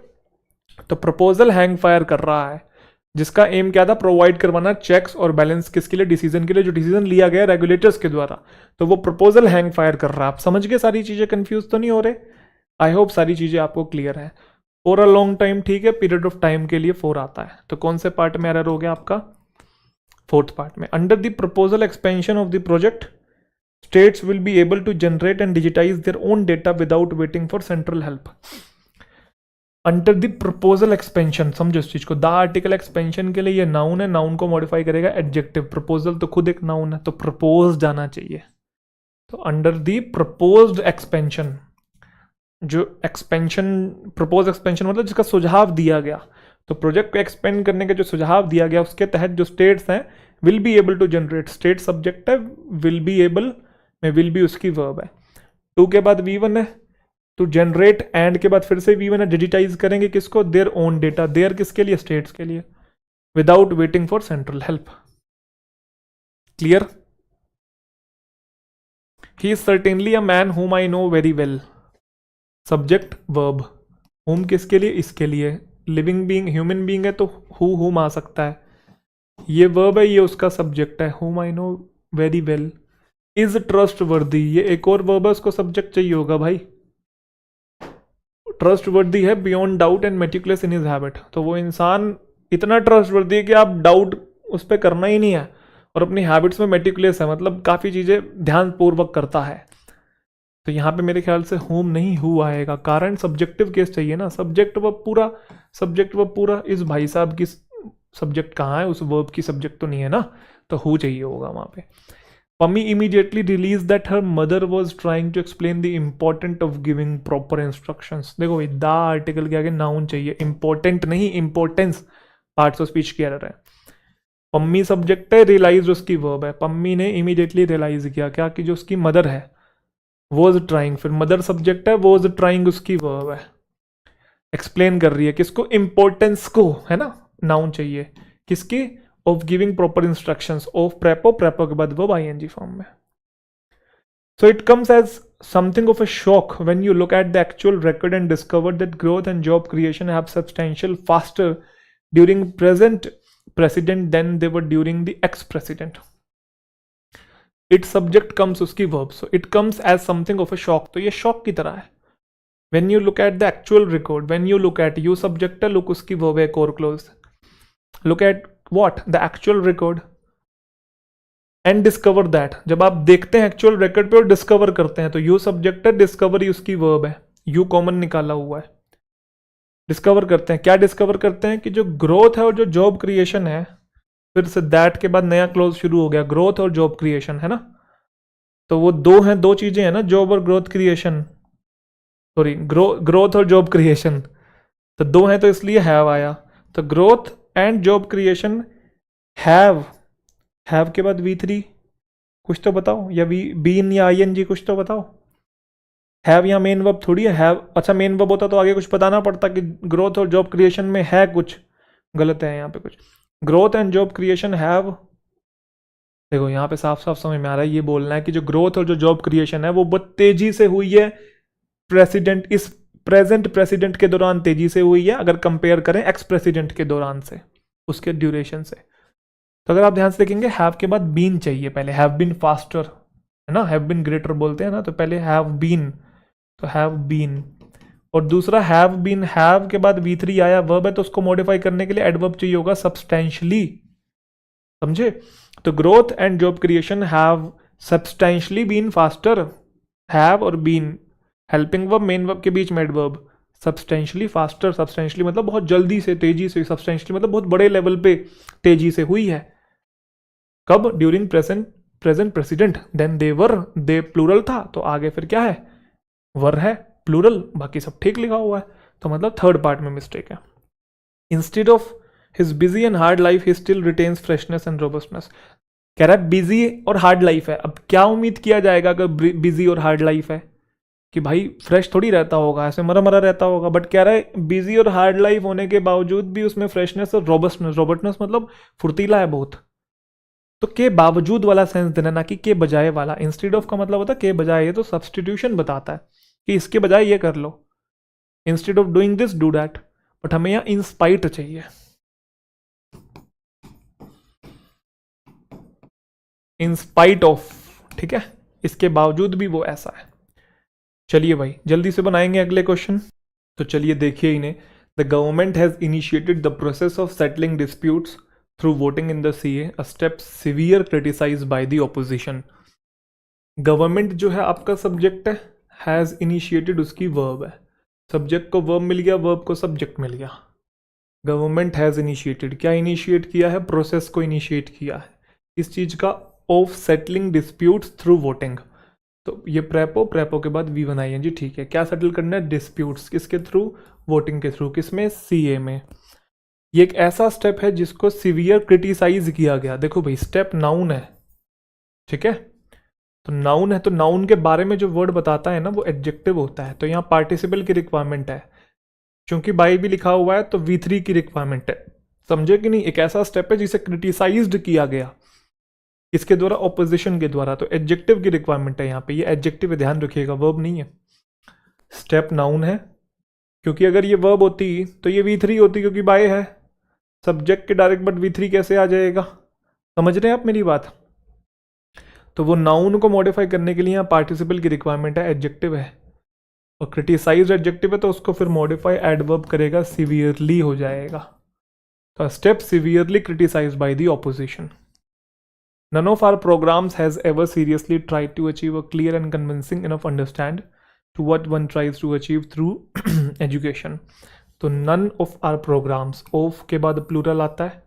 तो प्रपोजल हैंग फायर कर रहा है, जिसका एम क्या था, प्रोवाइड करवाना चेक्स और बैलेंस, किसके लिए, डिसीजन के लिए, जो डिसीजन लिया गया रेगुलेटर्स के द्वारा। तो वो प्रपोजल हैंग फायर कर रहा है। आप समझ गए, सारी चीजें, कंफ्यूज तो नहीं हो रहे, आई होप सारी चीजें आपको क्लियर है। फॉर अ लॉन्ग टाइम, ठीक है, पीरियड ऑफ टाइम के लिए 4 आता है, तो कौन से पार्ट में एरर हो गया आपका, 4th पार्ट में। Under the proposal expansion of the project, states will be able to generate and digitize their own data without waiting for central help. Under the proposal expansion, समझो इस चीज को, the article expansion के लिए ये noun है, noun को modify करेगा एडजेक्टिव, प्रपोजल तो खुद एक नाउन है, तो प्रपोज जाना चाहिए। तो अंडर द प्रपोज्ड एक्सपेंशन, जो एक्सपेंशन, प्रपोज एक्सपेंशन मतलब जिसका सुझाव दिया गया, तो प्रोजेक्ट को एक्सपेंड करने का जो सुझाव दिया गया, उसके तहत जो स्टेट्स हैं, will be able to generate, state subject है, विल बी एबल में विल बी उसकी वर्ब है। 2 के बाद V1 है, तो जनरेट, एंड के बाद फिर से V1 है, डिजिटाइज करेंगे किसको, देयर ओन डेटा, देयर किसके लिए, स्टेट्स के लिए, without waiting for central help, clear. He is certainly a man whom I know very well, subject verb, whom किसके लिए, इसके लिए, लिविंग बीइंग, ह्यूमन बीइंग है तो हुम आ सकता है, ये वर्ब है, ये उसका सब्जेक्ट है, हुम I know very well. Is trust वर्दी, ये एक और वर्ब है, उसको सब्जेक्ट चाहिए होगा भाई, ट्रस्ट वर्दी है, beyond doubt and meticulous in his habit, तो वो इंसान इतना ट्रस्ट वर्दी है कि आप डाउट उस पर करना ही नहीं है, और अपनी हैबिट्स में मेटिकुलस है, मतलब काफ़ी चीज़ें ध्यानपूर्वक करता है। तो यहाँ पे मेरे ख्याल से होम नहीं हु आएगा, कारण सब्जेक्टिव केस चाहिए ना, सब्जेक्ट वर्ब पूरा, सब्जेक्ट वर्ब पूरा, इस भाई साहब की सब्जेक्ट कहाँ है, उस वर्ब की सब्जेक्ट तो नहीं है ना, तो हु चाहिए होगा वहाँ पे। Pummy immediately realized that her mother was trying to explain the importance of giving proper instructions. देखो द आर्टिकल के आगे नाउन चाहिए, इंपॉर्टेंट नहीं, इंपॉर्टेंस पार्ट्स ऑफ स्पीच की एरर है। पम्मी सब्जेक्ट है, रियलाइज उसकी वर्ब है, पम्मी ने इमीडिएटली रियलाइज किया क्या, कि जो उसकी मदर है, वॉज ट्राइंग, फिर मदर सब्जेक्ट है, वॉज ट्राइंग उसकी वर्ब है, एक्सप्लेन कर रही है किसको, इंपॉर्टेंस को, है ना, नाउन चाहिए, किसकी, of giving proper instructions, of prepo के बाद verb ing form में। So it comes as something of a shock when you look at the actual record and discover that growth and job creation have substantial faster during present president than they were during the ex-president. It subject comes उसकी verb, so it comes as something of a shock, तो ये shock की तरह है। When you look at the actual record, when you look at, you subject है, look उसकी verb है और close, look at what the actual record and discover that, जब आप देखते हैं एक्चुअल रिकॉर्ड पे और डिस्कवर करते हैं, तो यू सब्जेक्ट है, डिस्कवरी उसकी वर्ब है, यू कॉमन निकाला हुआ है। डिस्कवर करते हैं, क्या डिस्कवर करते हैं कि जो ग्रोथ है और जो जॉब क्रिएशन है, फिर से दैट के बाद नया क्लोज शुरू हो गया, ग्रोथ और जॉब क्रिएशन है ना, तो वो दो हैं, दो चीजें हैं ना, जॉब और ग्रोथ क्रिएशन, सॉरी ग्रोथ और जॉब क्रिएशन, तो दो हैं तो इसलिए हैव आया। तो growth and job creation have, have के बाद V3 कुछ तो बताओ, या बीन या ING कुछ तो बताओ। हैव यहाँ मेन वर्ब थोड़ी है, हैव अच्छा मेन वर्ब होता तो आगे कुछ बताना पड़ता कि ग्रोथ और जॉब क्रिएशन में है कुछ, गलत है यहाँ पे कुछ। Growth and job creation have, देखो यहाँ पे साफ साफ समझ में आ रहा है, ये बोलना है कि जो ग्रोथ और जो जॉब क्रिएशन है वो बहुत तेजी से हुई है प्रेसिडेंट, इस प्रेजेंट प्रेसिडेंट के दौरान तेजी से हुई है, अगर कंपेयर करें एक्स प्रेसिडेंट के दौरान से, उसके ड्यूरेशन से। तो अगर आप ध्यान से देखेंगे हैव के बाद बीन चाहिए पहले, हैव बीन फास्टर है ना, हैव बीन ग्रेटर बोलते हैं ना, तो पहले हैव बीन, तो हैव बीन, और दूसरा हैव बीन, हैव के बाद V3 आया, वर्ब है तो उसको मॉडिफाई करने के लिए एडवर्ब चाहिए होगा सब्सटेंशियली, समझे। तो growth and job creation have substantially been faster, have और been helping verb main verb के बीच में एडवर्ब, सब्सटेंशियली फास्टर, सब्सटेंशियली मतलब बहुत जल्दी से, तेजी से, सब्सटेंशियली मतलब बहुत बड़े लेवल पे तेजी से हुई है। कब? During present president, then they were, they plural था तो आगे फिर क्या है, वर है प्लूरल, बाकी सब ठीक लिखा हुआ है, तो मतलब थर्ड पार्ट में मिस्टेक है। Instead of his busy and hard life he still retains freshness and robustness, कह रहा है बिजी और हार्ड लाइफ है। अब क्या उम्मीद किया जाएगा अगर बिजी और हार्ड लाइफ है कि भाई फ्रेश थोड़ी रहता होगा, ऐसे मरा मरा रहता होगा, बट कह रहा है बिजी और हार्ड लाइफ होने के बावजूद भी उसमें फ्रेशनेस और रोबस्टनेस, रोबस्टनेस मतलब फुर्तीला है बहुत, तो के बावजूद वाला सेंस देना, ना कि के बजाय वाला। इंस्टेड ऑफ का मतलब होता है के बजाय, ये तो सब्सटीट्यूशन बताता है कि इसके बजाय ये कर लो, instead of doing this do that, but हमें यहाँ इंस्पाइट चाहिए, इंस्पाइट ऑफ, ठीक है, इसके बावजूद भी वो ऐसा है। चलिए भाई जल्दी से बनाएंगे अगले क्वेश्चन, तो चलिए देखिए इन्हें। The government has initiated the process of settling disputes through voting in the CA, a step severe criticised bye the opposition. Government जो है आपका सब्जेक्ट है, हैज इनिशिएटेड उसकी वर्ब है, सब्जेक्ट को वर्ब मिल गया, वर्ब को सब्जेक्ट मिल गया। गवर्नमेंट हैज इनिशिएटेड, क्या इनिशिएट किया है, प्रोसेस को इनिशिएट किया है, इस चीज का, of settling disputes through voting, तो ये प्रेपो के बाद V1 ING, ठीक है। क्या सेटल करना है, डिस्प्यूट्स, किसके थ्रू, वोटिंग के थ्रू, किसमें, CA में। ये एक ऐसा स्टेप है जिसको सिवियर क्रिटिसाइज किया गया। देखो भाई स्टेप नाउन है, ठीक है, तो नाउन है, तो नाउन के बारे में जो वर्ड बताता है ना वो एडजेक्टिव होता है, तो यहाँ पार्टिसिपल की रिक्वायरमेंट है, क्योंकि बाई भी लिखा हुआ है तो V3 की रिक्वायरमेंट है, समझे कि नहीं। एक ऐसा स्टेप है जिसे क्रिटिसाइज्ड किया गया, इसके द्वारा, ऑपोजिशन के द्वारा, तो एडजेक्टिव की रिक्वायरमेंट है यहाँ पे, ये एडजेक्टिव है, ध्यान रखिएगा, वर्ब नहीं है। स्टेप नाउन है, क्योंकि अगर ये वर्ब होती तो ये V3 होती, क्योंकि बाय है सब्जेक्ट के डायरेक्ट, बट V3 कैसे आ जाएगा, समझ रहे हैं आप मेरी बात। तो वो नाउन को मॉडिफाई करने के लिए यहाँ पार्टिसिपल की रिक्वायरमेंट है, एडजेक्टिव है, और क्रिटिसाइज एडजेक्टिव है तो उसको फिर मॉडिफाई एडवर्ब करेगा, सिवियरली हो जाएगा। तो step severely criticise by the opposition. None of our programs has ever seriously tried to achieve a clear and convincing enough understand to what one tries to achieve through education. तो none of our programs, of के बाद plural आता है,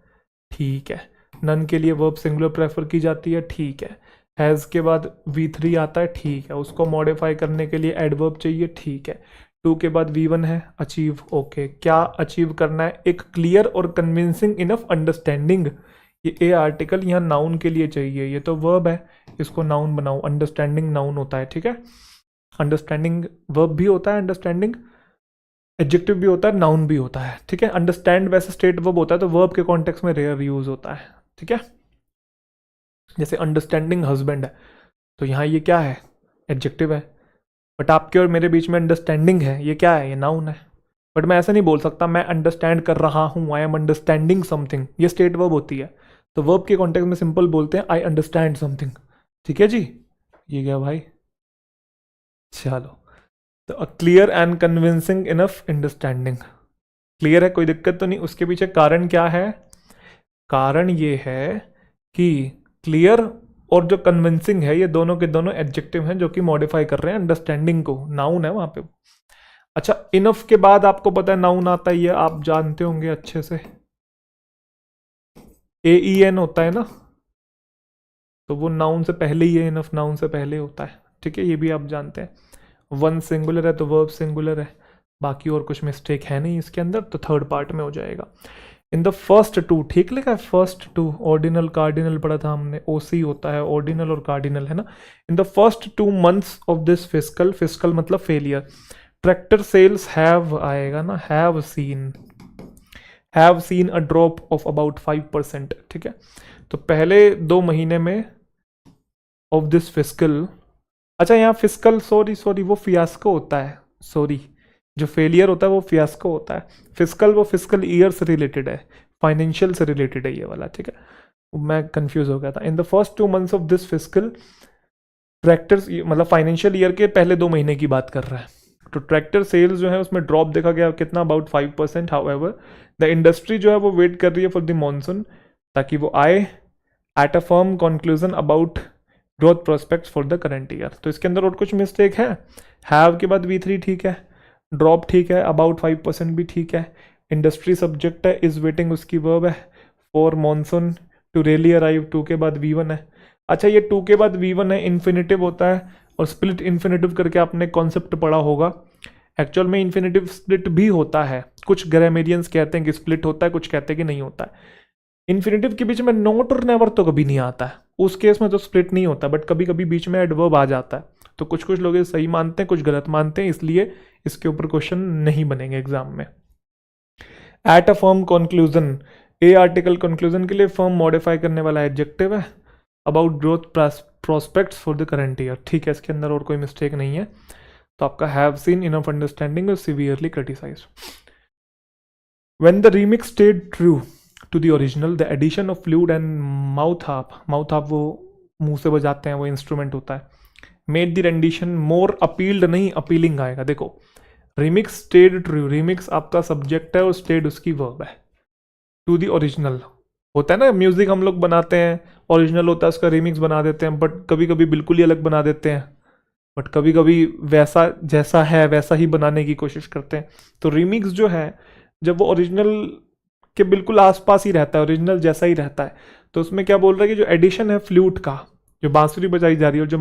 ठीक है, none के लिए verb singular prefer की जाती है, ठीक है, हैज़ के बाद V3 आता है, ठीक है, उसको मॉडिफाई करने के लिए एडवर्ब चाहिए, ठीक है, टू के बाद V1 है, अचीव, ओके, क्या अचीव करना है, एक क्लियर और कन्विंसिंग इनफ अंडरस्टैंडिंग, ये ए आर्टिकल यहाँ नाउन के लिए चाहिए, ये तो वर्ब है, इसको नाउन बनाओ, अंडरस्टैंडिंग नाउन होता है, ठीक है, अंडरस्टैंडिंग वर्ब भी होता है, अंडरस्टैंडिंग एडजेक्टिव भी होता है, नाउन भी होता है, ठीक है। अंडरस्टैंड वैसे स्टेट वर्ब होता है, तो वर्ब के कॉन्टेक्स्ट में रेयर यूज होता है, ठीक है। जैसे अंडरस्टैंडिंग हस्बैंड है, तो यहाँ ये क्या है, एडजेक्टिव है, बट आपके और मेरे बीच में अंडरस्टैंडिंग है, ये क्या है, ये नाउन है। बट मैं ऐसा नहीं बोल सकता मैं अंडरस्टैंड कर रहा हूँ, आई एम अंडरस्टैंडिंग समथिंग, ये स्टेट वर्ब होती है, तो वर्ब के कॉन्टेक्स्ट में सिंपल बोलते हैं आई अंडरस्टैंड समथिंग, ठीक है जी, ये क्या भाई, चलो। तो a clear and convincing enough understanding, clear है, कोई दिक्कत तो नहीं। उसके पीछे कारण क्या है? कारण ये है कि क्लियर और जो कन्विंसिंग है, ये दोनों के दोनों एडजेक्टिव हैं जो कि मॉडिफाई कर रहे हैं अंडरस्टैंडिंग को, नाउन है वहां पे। अच्छा, इनफ के बाद आपको पता है नाउन आता है, ये आप जानते होंगे अच्छे से, AEN होता है ना, तो वो नाउन से पहले ही है, इनफ नाउन से पहले होता है, ठीक है, ये भी आप जानते हैं। वन सिंगुलर है तो वर्ब सिंगुलर है, बाकी और कुछ मिस्टेक है नहीं इसके अंदर, तो थर्ड पार्ट में हो जाएगा। इन द फर्स्ट टू, ठीक लिखा है, फर्स्ट टू, ऑर्डिनल कार्डिनल पढ़ा था हमने, OC होता है ऑर्डिनल और कार्डिनल, है ना। In the first 2 months of this fiscal, fiscal मतलब फेलियर, ट्रैक्टर सेल्स हैव आएगा ना, have seen a drop of about 5%, ठीक है। तो पहले 2 महीने में ऑफ दिस फिस्कल, अच्छा यहाँ फिस्कल, सॉरी वो फियास्को होता है, सॉरी, जो फेलियर होता है वो फियास्को होता है, फिस्कल वो फिस्कल ईयर से रिलेटेड है, फाइनेंशियल से रिलेटेड है ये वाला, ठीक है, मैं कंफ्यूज हो गया था। In the first 2 months of this fiscal tractors, मतलब फाइनेंशियल ईयर के पहले 2 महीने की बात कर रहा है, तो ट्रैक्टर सेल्स जो है उसमें ड्रॉप देखा गया कितना, अबाउट 5%। हाउएवर द इंडस्ट्री जो है वो वेट कर रही है फॉर द मॉनसून, ताकि वो आए at a firm conclusion about growth prospects for the current year. तो इसके अंदर और कुछ मिस्टेक है, हैव के बाद V3 ठीक है, ड्रॉप ठीक है, अबाउट 5% भी ठीक है, इंडस्ट्री सब्जेक्ट है, इज वेटिंग उसकी वर्ब है, for monsoon to really arrive 2 के बाद V1 है। अच्छा, ये 2 के बाद V1 है, इन्फिनेटिव होता है, और स्प्लिट इन्फिनेटिव करके आपने कॉन्सेप्ट पढ़ा होगा। एक्चुअल में इन्फिनेटिव स्प्लिट भी होता है, कुछ ग्रामेरियंस कहते हैं कि स्प्लिट होता है, कुछ कहते हैं कि नहीं होता है। इन्फिनेटिव के बीच में नॉट और नेवर तो कभी नहीं आता है, उस केस में तो स्प्लिट नहीं होता, बट कभी कभी बीच में एडवर्ब आ जाता है, तो कुछ कुछ लोग सही मानते हैं, कुछ गलत मानते हैं, इसलिए इसके ऊपर क्वेश्चन नहीं बनेंगे एग्जाम में। At a firm conclusion, A article conclusion के लिए फर्म मॉडिफाई करने वाला एडजेक्टिव है, about growth prospects for the current year, ठीक है, इसके अंदर और कोई मिस्टेक नहीं है। तो आपका हैव सीन इनफ अंडरस्टैंडिंग और severely criticised. When the remix stayed true to the original, the addition of flute and mouth harp वो मुंह से बजाते हैं, वो इंस्ट्रूमेंट होता है, made the rendition more appealed, नहीं अपीलिंग आएगा। देखो, रिमिक्स स्टेड ट्रू, रिमिक्स आपका सब्जेक्ट है और स्टेड उसकी वर्ब है, टू दी ओरिजिनल होता है ना, म्यूजिक हम लोग बनाते हैं, ओरिजिनल होता है उसका रिमिक्स बना देते हैं, बट कभी कभी बिल्कुल ही अलग बना देते हैं, बट कभी कभी वैसा जैसा है वैसा ही बनाने की कोशिश करते हैं। तो रिमिक्स जो है, जब वो ओरिजिनल के बिल्कुल आसपास ही रहता है, ओरिजिनल जैसा ही रहता है, तो उसमें क्या बोल रहा है कि जो एडिशन है फ्लूट का, जो बांसुरी बजाई जा रही है, और जो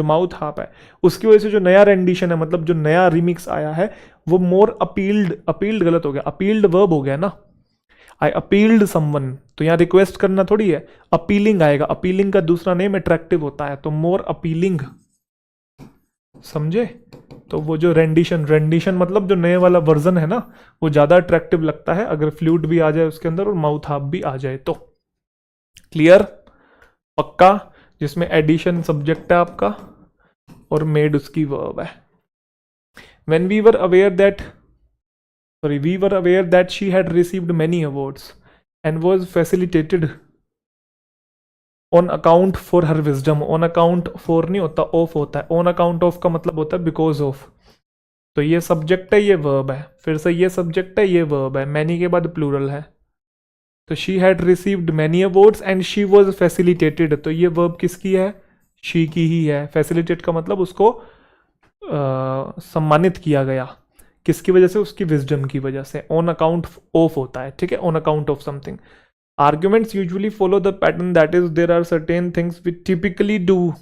माउथ हार्प है, उसकी वजह से जो नया रेंडिशन है, मतलब जो नया रिमिक्स आया है, वो मोर अपील्ड गलत हो गया, अपील्ड वर्ब हो गया ना, आई अपील्ड समवन, तो यहाँ रिक्वेस्ट करना थोड़ी है, अपीलिंग आएगा, अपीलिंग का दूसरा नेम अट्रैक्टिव होता है, तो मोर अपीलिंग, समझे। तो वो जो रेंडिशन मतलब जो नए वाला वर्जन है ना, वो ज्यादा अट्रैक्टिव लगता है अगर फ्लूट भी आ जाए उसके अंदर और माउथ हार्प भी आ जाए तो। क्लियर, पक्का, जिसमें एडिशन सब्जेक्ट है आपका और मेड उसकी वर्ब है। when we were aware that she had received many awards and was facilitated on account for her wisdom, on account for नहीं होता, ऑफ होता है, on account of का मतलब होता है because of, तो ये सब्जेक्ट है, ये वर्ब है, फिर से ये सब्जेक्ट है, ये वर्ब है, many के बाद प्लूरल है, तो she had received many awards and she was facilitated, तो ये वर्ब किसकी है, she की ही है, facilitate का मतलब उसको सम्मानित किया गया, किसकी वजह से, उसकी विजडम की वजह से, ऑन अकाउंट ऑफ होता है, ठीक है, on account of something. Arguments usually follow the pattern that is there are certain things we typically do,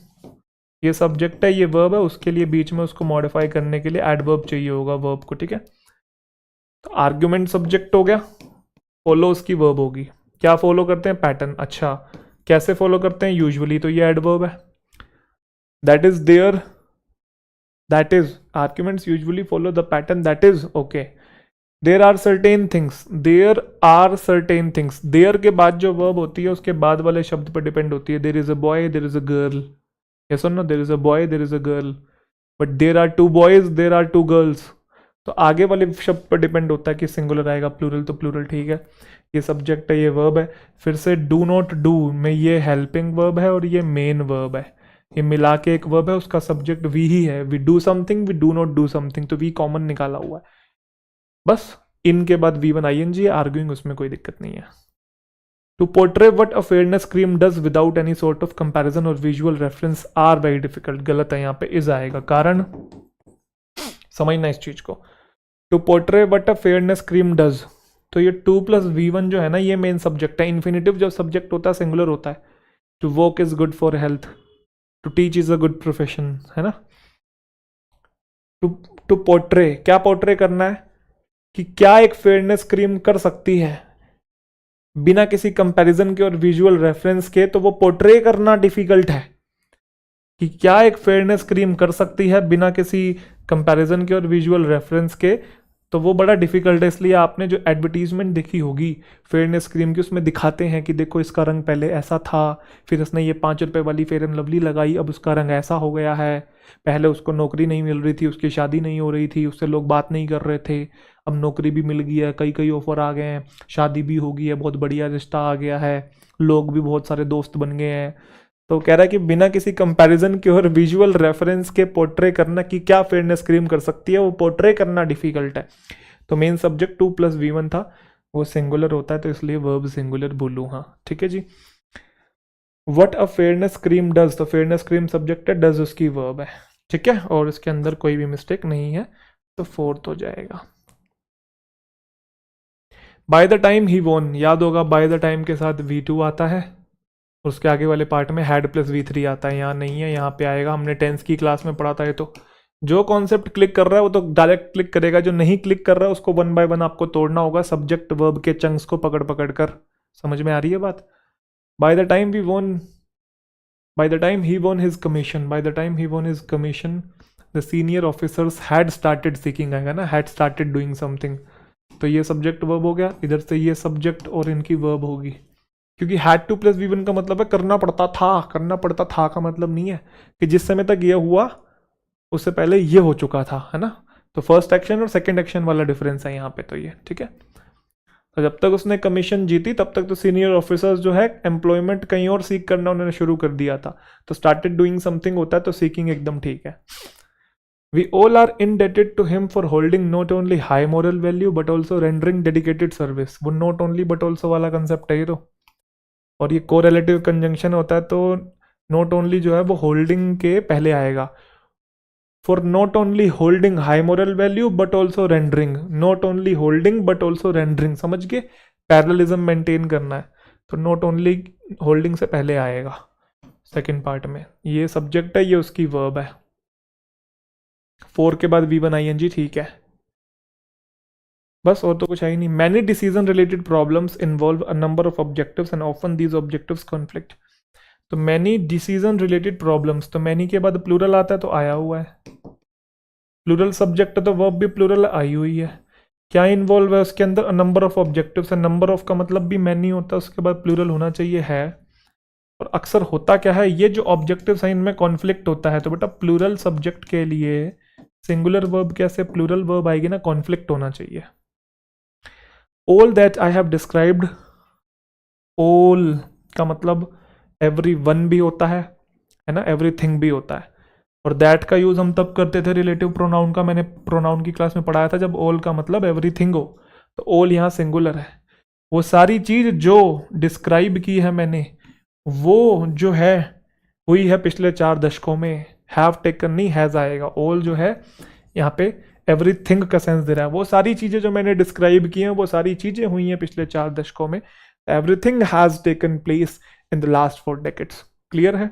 ये सब्जेक्ट है, ये वर्ब है, उसके लिए बीच में उसको मॉडिफाई करने के लिए एडवर्ब चाहिए होगा वर्ब को, ठीक है। तो आर्ग्यूमेंट सब्जेक्ट हो गया, फॉलो उसकी वर्ब होगी, क्या फॉलो करते हैं, पैटर्न। अच्छा, कैसे फॉलो करते हैं, यूजुअली, तो ये एडवर्ब है, that is there, that is, arguments usually follow the pattern that is, okay, there are certain things, there के बाद जो verb होती है उसके बाद वाले शब्द पर डिपेंड होती है, there is a boy, there is a girl, yes or no, there is a boy, there is a girl, but there are 2 boys, there are 2 girls, तो आगे वाले शब्द पर डिपेंड होता है कि सिंगुलर आएगा, प्लूरल तो प्लूरल, ठीक है। ये सब्जेक्ट है, ये वर्ब है। फिर से डू नॉट डू में ये हेल्पिंग वर्ब है और ये मेन वर्ब है, ये मिला के एक वर्ब है, उसका सब्जेक्ट वी ही है। We do something, we do not do something, तो वी कॉमन निकाला हुआ है बस। इनके बाद V1 ING आर्ग्यूइंग, उसमें कोई दिक्कत नहीं है। To portray what a fairness cream does without any sort of comparison और visual reference are very difficult, गलत है, यहाँ पे इज आएगा। कारण समझना इस चीज को। To portray what a fairness cream does, तो ये 2 + V1 जो है ना, ये मेन सब्जेक्ट है। इन्फिनेटिव जब सब्जेक्ट होता है सिंगुलर होता है। To walk is good for health, to teach is a good profession, है ना। टू पोर्ट्रे, क्या पोर्ट्रे करना है कि क्या एक फेयरनेस क्रीम कर सकती है बिना किसी कंपैरिजन के और विजुअल रेफरेंस के, तो वो पोर्ट्रे करना डिफिकल्ट है कि क्या एक फेयरनेस क्रीम कर सकती है बिना किसी कंपैरिजन के और विजुअल रेफरेंस के, तो वो बड़ा डिफिकल्ट है। इसलिए आपने जो एडवर्टीजमेंट देखी होगी फेयरनेस क्रीम की, उसमें दिखाते हैं कि देखो इसका रंग पहले ऐसा था, फिर उसने ये 5 रुपए वाली फेयर एंड लवली लगाई, अब उसका रंग ऐसा हो गया है। पहले उसको नौकरी नहीं मिल रही थी, उसकी शादी नहीं हो रही थी, उससे लोग बात नहीं कर रहे थे, अब नौकरी भी मिल गई है, कई कई ऑफर आ गए हैं, शादी भी हो गई है, बहुत बढ़िया रिश्ता आ गया है, लोग भी बहुत सारे दोस्त बन गए हैं। तो कह रहा है कि बिना किसी कंपैरिजन के और विजुअल रेफरेंस के पोर्ट्रे करना कि क्या फेयरनेस क्रीम कर सकती है, वो पोर्ट्रे करना डिफिकल्ट है। तो मेन सब्जेक्ट 2 + V1 था, वो सिंगुलर होता है, तो इसलिए वर्ब सिंगुलर बोलूँ। हाँ ठीक है जी। What a fairness cream does, तो फेयरनेस क्रीम सब्जेक्ट है, डज उसकी वर्ब है, ठीक है, और इसके अंदर कोई भी मिस्टेक नहीं है, तो 4th हो जाएगा। बाय द टाइम ही वोन, याद होगा बाय द टाइम के साथ V2 आता है, उसके आगे वाले पार्ट में हैड + V3 आता है, यहाँ नहीं है, यहाँ पे आएगा। हमने टेंस की क्लास में पढ़ा था ये। तो जो कॉन्सेप्ट क्लिक कर रहा है वो तो डायरेक्ट क्लिक करेगा, जो नहीं क्लिक कर रहा है उसको 1 by 1 आपको तोड़ना होगा, सब्जेक्ट वर्ब के चंक्स को पकड़ पकड़ कर। समझ में आ रही है बात। By the time we won, by the time he won his commission, by the time he won his commission the senior officers had started seeking, आएगा ना, हैड स्टार्टेड डूइंग समथिंग, तो ये सब्जेक्ट वर्ब हो गया। इधर से ये subject और इनकी वर्ब होगी, क्योंकि हैड टू + V1 का मतलब है करना पड़ता था। करना पड़ता था का मतलब नहीं है कि जिस समय तक ये हुआ उससे पहले ये हो चुका था, है ना। तो फर्स्ट एक्शन और सेकंड एक्शन वाला डिफरेंस है यहाँ पे, तो ये ठीक है। तो जब तक उसने कमीशन जीती तब तक तो सीनियर ऑफिसर्स जो है एम्प्लॉयमेंट कहीं और सीख करना उन्होंने शुरू कर दिया था। तो स्टार्टेड डूइंग समथिंग होता है, तो सीकिंग एकदम ठीक है। We all are indebted to him for holding not only high moral value but also rendering dedicated service। वो not only but also वाला कंसेप्ट है ये तो, और ये कोरिलेटिव कंजंक्शन होता है, तो not only जो है वो holding के पहले आएगा। For not only holding high moral value but also rendering, not only holding but also rendering, समझ गए, पैरेललिज्म मेंटेन करना है, तो not only holding से पहले आएगा सेकेंड पार्ट में। ये सब्जेक्ट है, ये उसकी वर्ब है। 4 के बाद V1 ING, ठीक है, बस और तो कुछ है ही नहीं। Many decision related problems involve a number of objectives and often these objectives conflict. तो मैनी डिसीजन रिलेटेड प्रॉब्लम्स, तो मैनी के बाद प्लूरल आता है, तो आया हुआ है, प्लूरल सब्जेक्ट है तो वर्ब भी प्लूरल आई हुई है। क्या इन्वॉल्व है उसके अंदर, a number of objectives, number of का मतलब भी मैनी होता है, उसके बाद प्लूरल होना चाहिए है। और अक्सर होता क्या है, ये जो ऑब्जेक्टिव्स हैं इनमें कॉन्फ्लिक्ट होता है, तो बेटा प्लूरल सब्जेक्ट के लिए सिंगुलर वर्ब कैसे प्लूरल वर्ब आएगी ना, कॉन्फ्लिक्ट होना चाहिए। All that I have described, all का मतलब एवरी वन भी होता है ना, एवरीथिंग भी होता है। और दैट का यूज हम तब करते थे रिलेटिव प्रोनाउन का, मैंने प्रोनाउन की क्लास में पढ़ाया था, जब ऑल का मतलब एवरीथिंग हो। तो ऑल यहाँ सिंगुलर है, वो सारी चीज जो डिस्क्राइब की है मैंने, वो जो है हुई है पिछले 4 दशकों में। हैव टेकन नहीं, हैज आएगा। ऑल जो है यहाँ पे एवरीथिंग का सेंस दे रहा है, वो सारी चीजें जो मैंने डिस्क्राइब की हैं वो सारी चीजें हुई हैं पिछले 4 दशकों में। Everything has taken place in the last 4 decades. Clear है।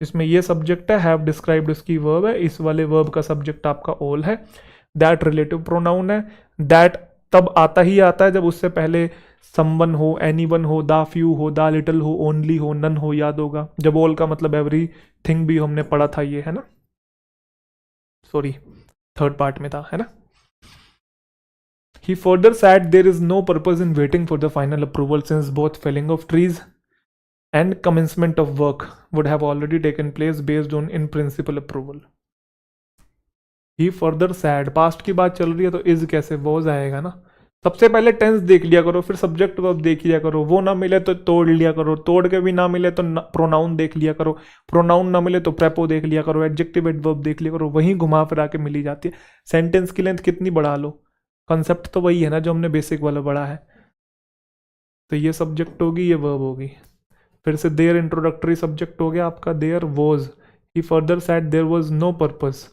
इसमें ये सब्जेक्ट है, हैव डिस्क्राइब्ड उसकी वर्ब है, इस वाले वर्ब का सब्जेक्ट आपका ऑल है। दैट रिलेटिव प्रोनाउन है, दैट तब आता ही आता है जब उससे पहले समवन हो, एनीवन हो, दा फ्यू हो, दा लिटिल हो, ओनली हो, नन हो, याद होगा। जब ऑल का मतलब एवरीथिंग भी हमने पढ़ा था, ये है ना, सॉरी 3rd पार्ट में था, है ना। He further said there is no purpose in waiting for the final approval since both felling of trees and commencement of work would have already taken place based on in principle approval. He further sad, past की बात चल रही है तो is कैसे, was आएगा ना। सबसे पहले टेंस देख लिया करो, फिर सब्जेक्ट वर्ब देख लिया करो, वो ना मिले तो तोड़ लिया करो, तोड़ के भी ना मिले तो प्रोनाउन देख लिया करो, प्रोनाउन ना मिले तो प्रेपो देख लिया करो, एडजेक्टिव एडवर्ब देख लिया करो, वहीं घुमा फिरा के मिली जाती है। सेंटेंस की लेंथ कितनी बढ़ा लो, कंसेप्ट तो वही है ना जो हमने बेसिक वाला पढ़ा है। तो ये सब्जेक्ट होगी, ये वर्ब होगी। फिर से देयर इंट्रोडक्टरी सब्जेक्ट हो गया आपका, there was, he further said there was no purpose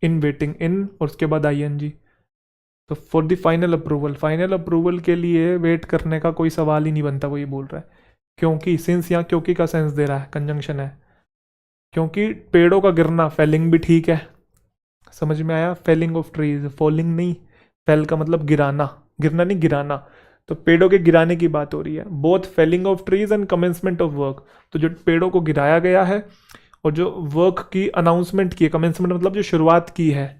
in waiting, in और उसके बाद ING। तो for the final approval, final approval के लिए वेट करने का कोई सवाल ही नहीं बनता, वो ये बोल रहा है। क्योंकि सिंस यहाँ क्योंकि का सेंस दे रहा है, कंजंक्शन है। क्योंकि पेड़ों का गिरना, फेलिंग भी ठीक है, समझ में आया, फेलिंग ऑफ ट्रीज, फॉलिंग नहीं, फेल का मतलब गिराना, गिरना नहीं गिराना, तो पेड़ों के गिराने की बात हो रही है। Both felling of trees and commencement of work, तो जो पेड़ों को गिराया गया है और जो वर्क की अनाउंसमेंट की है, कमेंसमेंट मतलब जो शुरुआत की है,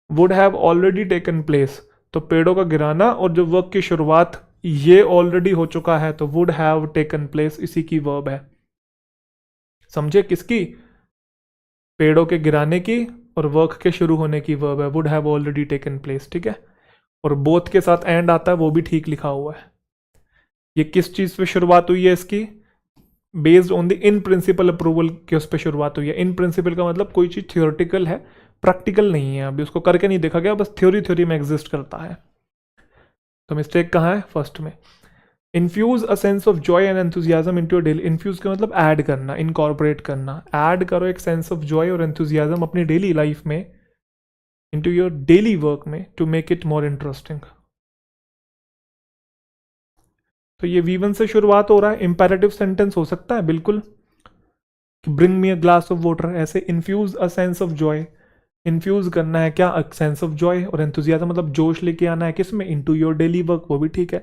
would have already taken place, तो पेड़ों का गिराना और जो वर्क की शुरुआत ये ऑलरेडी हो चुका है, तो वुड हैव टेकन प्लेस इसी की वर्ब है। समझे, किसकी, पेड़ों के गिराने की और वर्क के शुरू होने की वर्ब है, would have already taken place, ठीक है। और बोथ के साथ एंड आता है, वो भी ठीक लिखा हुआ है। ये किस चीज पे शुरुआत हुई है इसकी, based on the in principle approval के उस पर शुरुआत हुई है। इन प्रिंसिपल का मतलब कोई चीज थियोरेटिकल है, प्रैक्टिकल नहीं है, अभी उसको करके नहीं देखा गया, बस थ्योरी में एग्जिस्ट करता है। तो मिस्टेक कहाँ है, फर्स्ट में। Infuse a sense of joy and enthusiasm into your daily, infuse का मतलब ऐड करना, इनकॉर्पोरेट करना, ऐड करो एक सेंस ऑफ जॉय और एंथुजियाज्म अपनी डेली लाइफ में, इनटू योर डेली वर्क में, to make it more interesting. तो ये V1 से शुरुआत हो रहा है, इंपेरेटिव सेंटेंस हो सकता है बिल्कुल, bring me a glass of water, ऐसे infuse a sense of joy, infuse करना है क्या, सेंस ऑफ जॉय, और एंथुजियाज्म मतलब जोश लेके आना है किसमें, इनटू योर डेली वर्क, वो भी ठीक है,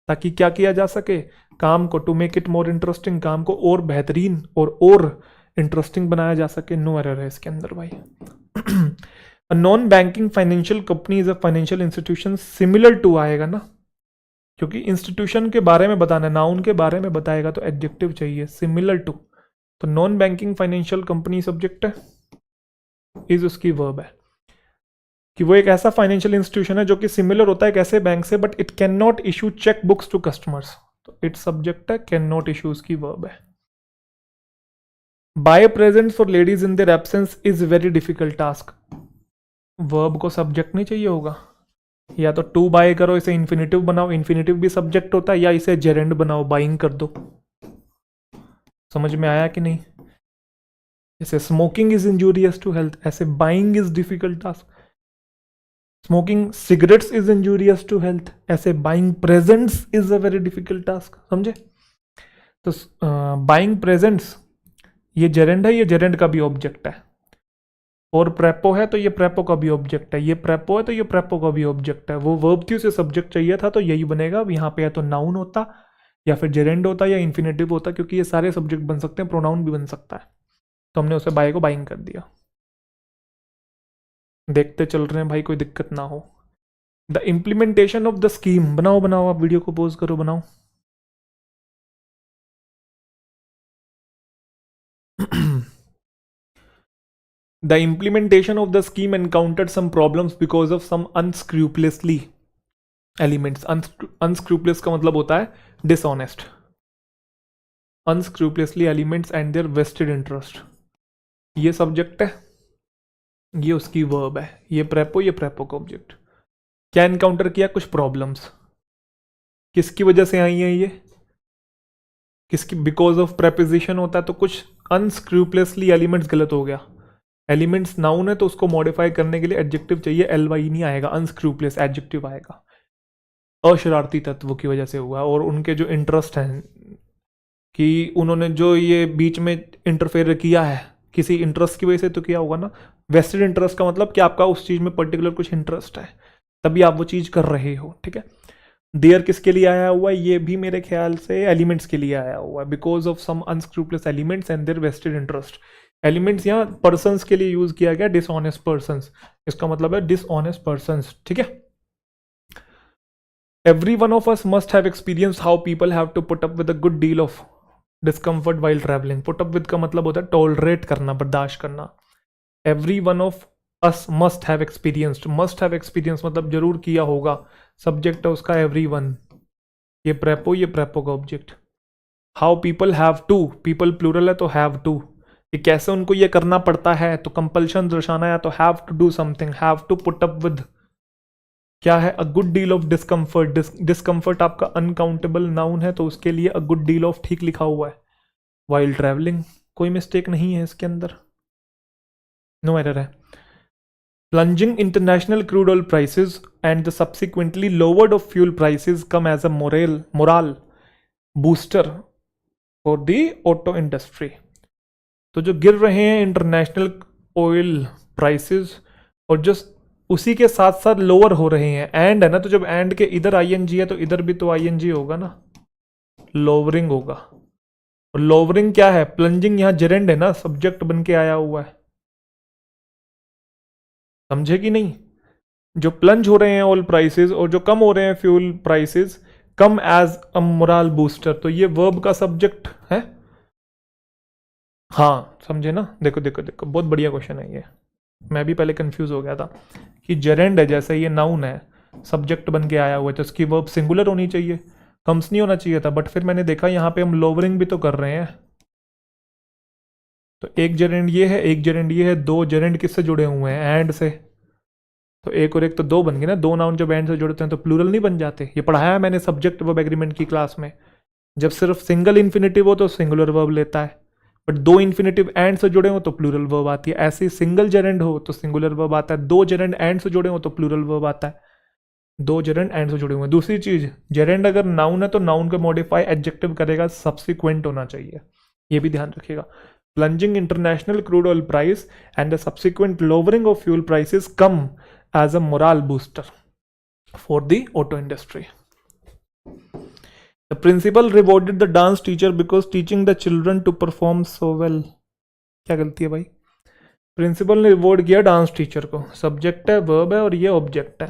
ताकि क्या किया जा सके, काम को, to make it more interesting, काम को और बेहतरीन और इंटरेस्टिंग बनाया जा सके। नो एरर है इसके अंदर भाई। A non banking financial company is a financial institution similar to आएगा ना, क्योंकि इंस्टीट्यूशन के बारे में बताना है, नाउन के बारे में बताएगा तो एडजेक्टिव चाहिए, सिमिलर टू, तो non banking financial company subject है, इज उसकी वर्ब है, कि वो एक ऐसा फाइनेंशियल इंस्टीट्यूशन है जो कि सिमिलर होता है एक ऐसे बैंक से, but it can not issue cheque books to customers, तो इट सब्जेक्ट है, कैन नॉट इशू उसकी वर्ब है। By present for ladies in their absence is very difficult task, verb को सब्जेक्ट नहीं चाहिए होगा, या तो टू बाय करो, इसे इन्फिनेटिव बनाओ, इन्फिनेटिव भी सब्जेक्ट होता है, या इसे जेरेंड बनाओ, बाइंग कर दो। समझ में आया कि नहीं, जैसे smoking is injurious to health, ऐसे buying is difficult task, smoking cigarettes is injurious to health, ऐसे buying presents is a very difficult task, समझे। तो बाइंग प्रेजेंट्स ये जेरेंड है, ये जेरेंड का भी ऑब्जेक्ट है, और प्रेपो है तो ये प्रेपो का भी ऑब्जेक्ट है, ये प्रेपो है तो ये प्रेपो का भी ऑब्जेक्ट है। वो वर्ब थी, उसे सब्जेक्ट चाहिए था, तो यही बनेगा। अब यहाँ पे या तो नाउन होता, या फिर जेरेंड होता, या इन्फिनेटिव होता, क्योंकि ये सारे सब्जेक्ट बन सकते हैं, प्रोनाउन भी बन सकता है, तो हमने उसे बाय को बाइंग कर दिया। देखते चल रहे हैं भाई, कोई दिक्कत ना हो। The implementation of the scheme, बनाओ बनाओ, आप वीडियो को पोज करो, बनाओ। The implementation of the scheme encountered some problems because of some unscrupulously elements. Unscrupulous का मतलब होता है dishonest. Unscrupulously elements and their vested interest. ये सब्जेक्ट है, ये उसकी वर्ब है, ये प्रेपो का ऑब्जेक्ट। क्या एनकाउंटर किया, कुछ प्रॉब्लम्स, किसकी वजह से आई है ये, किसकी, बिकॉज ऑफ प्रेपोजिशन होता है, तो कुछ अनस्क्रूपलेसली एलिमेंट्स गलत हो गया। एलिमेंट्स नाउन है तो उसको मॉडिफाई करने के लिए एडजेक्टिव चाहिए, LY नहीं आएगा, अनस्क्रूपलेस एडजेक्टिव आएगा। अशरारती तत्व की वजह से हुआ, और उनके जो इंटरेस्ट हैं, कि उन्होंने जो ये बीच में इंटरफेयर किया है, किसी इंटरेस्ट की वजह से तो किया होगा ना। वेस्टेड इंटरेस्ट का मतलब कि आपका उस चीज़ में पर्टिकुलर कुछ इंटरेस्ट है, तभी आप वो चीज़ कर रहे हो, ठीक है। देयर किसके लिए आया हुआ है, ये भी मेरे ख्याल से एलिमेंट्स के लिए आया हुआ है, because of some unscrupulous elements and their vested interest. Elements यहाँ पर्सन्स के लिए यूज किया गया, डिसऑनेस्ट पर्सन्स, इसका मतलब है डिसऑनेस्ट पर्सन्स, ठीक है। Every one of us must have experience how people have to put up with a good deal of discomfort while travelling. Put up with का मतलब होता है टॉलरेट करना, बर्दाश्त करना। Every one of us must have experienced, must have experience मतलब जरूर किया होगा, सब्जेक्ट है उसका एवरीवन, ये प्रेपो का object. How people have to, people plural है तो हैव टू, कि कैसे उनको ये करना पड़ता है, तो कंपल्शन दर्शाना है तो have to do something, have to put up with. क्या है? A good deal of discomfort, discomfort आपका अनकाउंटेबल नाउन है तो उसके लिए अ गुड डील ऑफ ठीक लिखा हुआ है। वाइल ट्रैवलिंग, कोई मिस्टेक नहीं है इसके अंदर, नो एरर है। Plunging international crude oil prices and the subsequently lowered of fuel prices come as a moral booster for the auto industry. तो जो गिर रहे हैं इंटरनेशनल ऑयल प्राइसेस और जो उसी के साथ साथ लोअर हो रहे हैं, एंड है ना, तो जब एंड के इधर आईएनजी है तो इधर भी तो आईएनजी होगा ना, लोवरिंग होगा। और लोवरिंग क्या है? प्लंजिंग, यहां जेरेंड है ना, सब्जेक्ट बन के आया हुआ है, समझे कि नहीं? जो प्लंज हो रहे हैं ऑयल प्राइसेस और जो कम हो रहे हैं fuel prices, come as a moral booster, तो ये वर्ब का सब्जेक्ट है। हाँ समझे ना, देखो देखो देखो, बहुत बढ़िया क्वेश्चन है ये, मैं भी पहले कंफ्यूज हो गया था कि जेरेंड है, जैसे ये नाउन है सब्जेक्ट बन के आया हुआ है तो इसकी वर्ब सिंगुलर होनी चाहिए, कम्स नहीं होना चाहिए था, बट फिर मैंने देखा यहाँ पे हम लोवरिंग भी तो कर रहे हैं, तो एक जेरेंड ये है, एक जेरेंड ये है, दो जेरेंड किससे जुड़े हुए हैं? एंड से, तो एक और एक तो दो बन गए ना, दो नाउन जब एंड से जुड़ते हैं तो प्लूरल नहीं बन जाते। ये पढ़ाया है मैंने सब्जेक्ट वर्ब एग्रीमेंट की क्लास में, जब सिर्फ सिंगल इन्फिनेटिव हो तो सिंगुलर वर्ब लेता है, बट दो इन्फिनेटिव एंड से जुड़े हो तो प्लूरल वर्ब आती है। ऐसे ही सिंगल जेरेंड हो तो सिंगुलर वर्ब आता है, दो जेरेंड एंड से जुड़े हो तो प्लूरल वर्ब आता है, दो जेरेंड एंड से जुड़े हुए हैं। दूसरी चीज, जेरेंड अगर नाउन है तो नाउन का मॉडिफाई एडजेक्टिव करेगा, सब्सिक्वेंट होना चाहिए, ये भी ध्यान रखिएगा। Plunging international crude oil price and the subsequent lowering of fuel prices come as a moral booster for the auto industry. The principal rewarded the dance teacher because teaching the children to perform so well। क्या गलती है भाई? Principal ने reward किया dance teacher को, subject है, verb है और ये ऑब्जेक्ट है।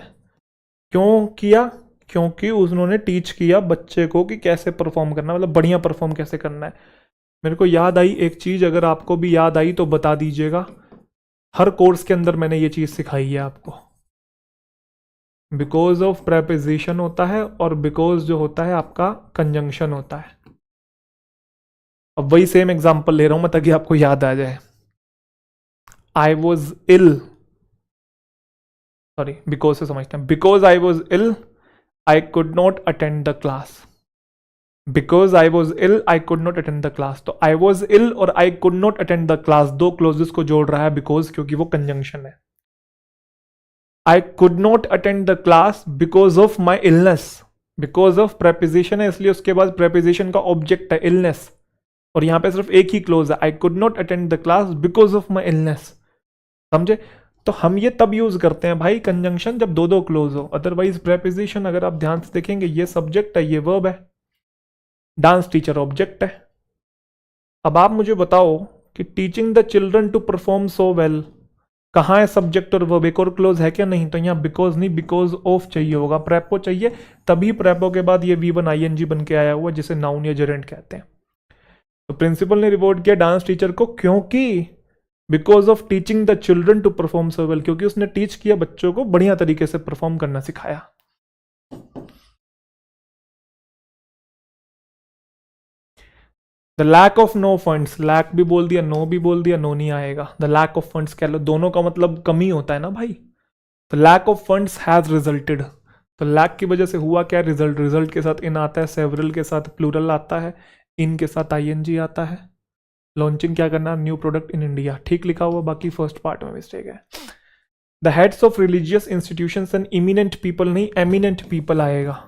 क्यों किया? क्योंकि उन्होंने टीच किया बच्चे को कि कैसे परफॉर्म करना, मतलब बढ़िया परफॉर्म कैसे करना है। मेरे को याद आई एक चीज़, अगर आपको भी याद आई तो बता दीजिएगा, हर कोर्स के अंदर मैंने ये चीज़ सिखाई है आपको। बिकॉज ऑफ प्रेपोजिशन होता है और बिकॉज जो होता है आपका कंजंक्शन होता है। अब वही सेम एग्जांपल ले रहा हूं मैं ताकि आपको याद आ जाए। I was ill, sorry because से समझते हैं, because I was ill I could not attend the class, because I was ill I could not attend the class. तो आई वॉज इल और I could not attend the class, दो clauses को जोड़ रहा है बिकॉज, क्योंकि वो conjunction है। I could not attend the class because of my illness, because of preposition है इसलिए उसके बाद preposition का object है illness, और यहाँ पे सिर्फ एक ही क्लोज है, I could not attend the class because of my illness। समझे? तो हम ये तब यूज करते हैं भाई कंजंक्शन जब दो दो क्लोज हो, अदरवाइज preposition अगर आप ध्यान से देखेंगे ये सब्जेक्ट है, ये वर्ब है, डांस टीचर ऑब्जेक्ट है। अब आप मुझे बताओ कि teaching the children to perform so well कहाँ है सब्जेक्ट और वर्ब, एक और क्लोज है क्या? नहीं, तो यहाँ बिकॉज नहीं बिकॉज ऑफ चाहिए होगा, प्रेपो चाहिए, तभी प्रेपो के बाद ये V1 ING बन के आया हुआ जिसे नाउन या जेरेंट कहते हैं। तो प्रिंसिपल ने रिवॉर्ड किया डांस टीचर को क्योंकि because of teaching the children to perform so well, क्योंकि उसने टीच किया बच्चों को बढ़िया तरीके से परफॉर्म करना सिखाया। The lack of no funds, lack भी बोल दिया, नो भी बोल दिया, नो नहीं आएगा। द लैक ऑफ फंड्स कह लो, दोनों का मतलब कमी होता है ना भाई। The lack of funds has resulted, तो लैक की वजह से हुआ क्या? रिजल्ट, रिजल्ट के साथ इन आता है, सेवरल के साथ प्लूरल आता है, इन के साथ ING आता है। लॉन्चिंग क्या करना? न्यू प्रोडक्ट इन इंडिया, ठीक लिखा हुआ, बाकी फर्स्ट पार्ट में मिस्टेक है। The heads of religious institutions and eminent people, नहीं एमिनेंट पीपल आएगा,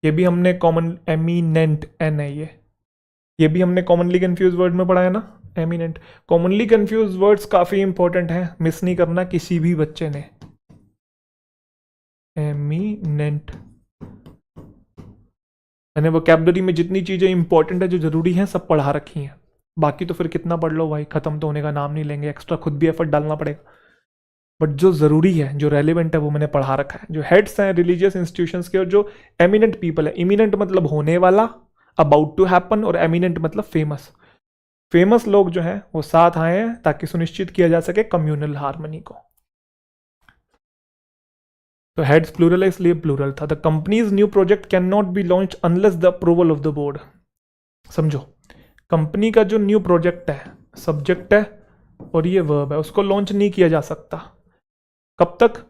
ये भी हमने कॉमन, एमिनेंट एन है ये भी हमने कॉमनली कंफ्यूज वर्ड में पढ़ा है ना, एमिनेंट। कॉमनली कंफ्यूज वर्ड्स काफी इंपॉर्टेंट है, मिस नहीं करना किसी भी बच्चे ने। एमिनेंट, मैंने वोकैबुलरी में जितनी चीजें इंपॉर्टेंट है जो जरूरी हैं सब पढ़ा रखी हैं, बाकी तो फिर कितना पढ़ लो भाई, खत्म तो होने का नाम नहीं लेंगे, एक्स्ट्रा खुद भी एफर्ट डालना पड़ेगा, बट जो जरूरी है जो रेलिवेंट है वो मैंने पढ़ा रखा है। जो हेड्स हैं रिलीजियस इंस्टीट्यूशंस के और जो एमिनेंट पीपल है, इमिनेंट मतलब होने वाला, अबाउट टू हैपन, और एमिनेंट मतलब फेमस। फेमस लोग जो हैं वो साथ आए हैं ताकि सुनिश्चित किया जा सके कम्युनल हार्मनी को। तो हेड्स प्लूरल है इसलिए प्लूरल था। The company's new project can not be launch unless the approval of the board. समझो, कंपनी का जो न्यू प्रोजेक्ट है, सब्जेक्ट है और ये वर्ब है, उसको लॉन्च नहीं किया जा सकता। कब तक?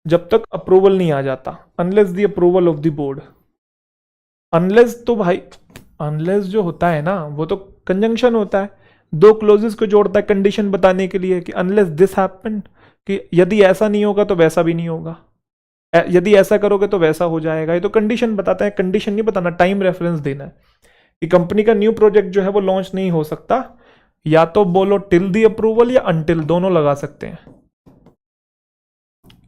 जब तक अप्रूवल नहीं आ जाता। Unless the approval of the board. Unless तो भाई, अनलेस जो होता है ना वो तो कंजंक्शन होता है, दो क्लोजेस को जोड़ता है कंडीशन बताने के लिए कि अनलेस दिस हैपन, कि यदि ऐसा नहीं होगा तो वैसा भी नहीं होगा, यदि ऐसा करोगे तो वैसा हो जाएगा। ये तो कंडीशन बताता है, कंडीशन नहीं बताना, टाइम रेफरेंस देना है कि कंपनी का न्यू प्रोजेक्ट जो है वो लॉन्च नहीं हो सकता। या तो बोलो टिल दी अप्रूवल या अनटिल, दोनों लगा सकते हैं,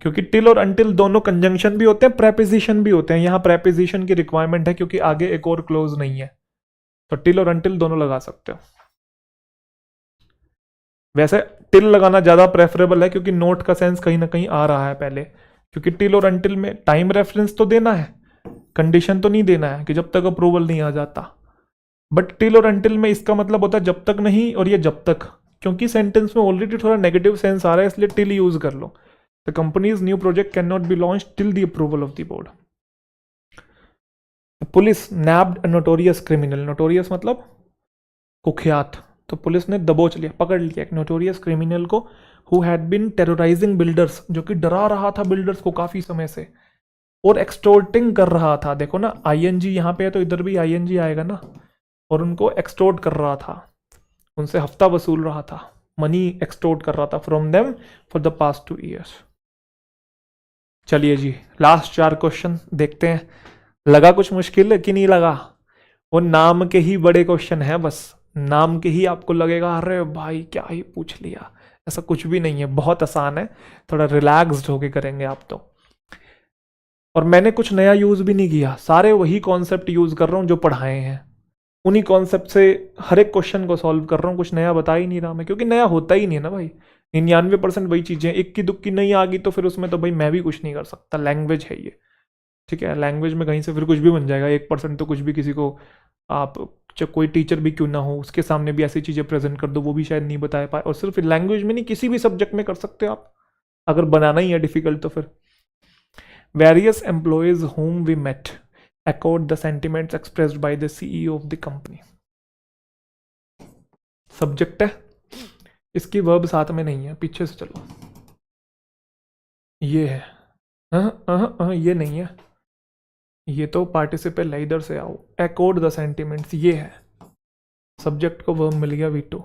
क्योंकि टिल और अनटिल दोनों कंजंक्शन भी होते हैं, प्रेपोजिशन भी होते हैं। यहां प्रेपोजिशन की रिक्वायरमेंट है क्योंकि आगे एक और क्लोज नहीं है, तो टिल और अनटिल दोनों लगा सकते हो। वैसे टिल लगाना ज्यादा प्रेफरेबल है क्योंकि नोट का सेंस कहीं ना कहीं आ रहा है पहले, क्योंकि टिल और अनटिल में टाइम रेफरेंस तो देना है, कंडीशन तो नहीं देना है कि जब तक अप्रूवल नहीं आ जाता। बट टिल और अनटिल में इसका मतलब होता है जब तक नहीं और ये जब तक, क्योंकि सेंटेंस में ऑलरेडी थोड़ा नेगेटिव सेंस आ रहा है इसलिए टिल यूज कर लो। The company's new project can not be launch till the approval of the board. Police nabbed notorious criminal, notorious मतलब कुख्यात, तो पुलिस ने दबोच लिया, पकड़ लिया एक नोटोरियस क्रिमिनल को, who had been terrorising builders, जो कि डरा रहा था बिल्डर्स को काफी समय से और एक्सटोर्टिंग कर रहा था। देखो ना आईएनजी यहाँ पे है तो इधर भी आईएनजी आएगा ना, और उनको एक्सटोर्ट कर रहा था, उनसे हफ्ता वसूल रहा था, मनी एक्सटोर्ट कर रहा था from them for the past 2 years। चलिए जी, लास्ट 4 क्वेश्चन देखते हैं। लगा कुछ मुश्किल कि नहीं लगा? वो नाम के ही बड़े क्वेश्चन है, बस नाम के ही आपको लगेगा अरे भाई क्या ही पूछ लिया, ऐसा कुछ भी नहीं है, बहुत आसान है, थोड़ा रिलैक्स्ड होके करेंगे आप तो। और मैंने कुछ नया यूज भी नहीं किया, सारे वही कॉन्सेप्ट यूज कर रहा हूँ जो पढ़ाए हैं, उन्हीं कॉन्सेप्ट से हर एक क्वेश्चन को सॉल्व कर रहा हूँ, कुछ नया बता ही नहीं रहा मैं, क्योंकि नया होता ही नहीं है ना भाई। 99% वही चीजें, इक्की दुक्की नहीं आ गई तो फिर उसमें तो भाई मैं भी कुछ नहीं कर सकता, लैंग्वेज है ये, ठीक है। लैंग्वेज में कहीं से फिर कुछ भी बन जाएगा, 1% तो कुछ भी किसी को, आप चाहे कोई टीचर भी क्यों ना हो उसके सामने भी ऐसी चीज़ें प्रेजेंट कर दो वो भी शायद नहीं बता पाए। और सिर्फ लैंग्वेज में नहीं, किसी भी सब्जेक्ट में कर सकते हो आप, अगर बनाना ही है डिफिकल्ट तो फिर। Various employees whom we met accord the sentiments expressed by the CEO of the company. Subject है, इसकी वर्ब साथ में नहीं है, पीछे से चलो, ये है, ये नहीं है, ये तो पार्टिसिपल है, इधर से आओ, अकॉर्ड द सेंटिमेंट्स ये है, सब्जेक्ट को वर्ब मिल गया V2।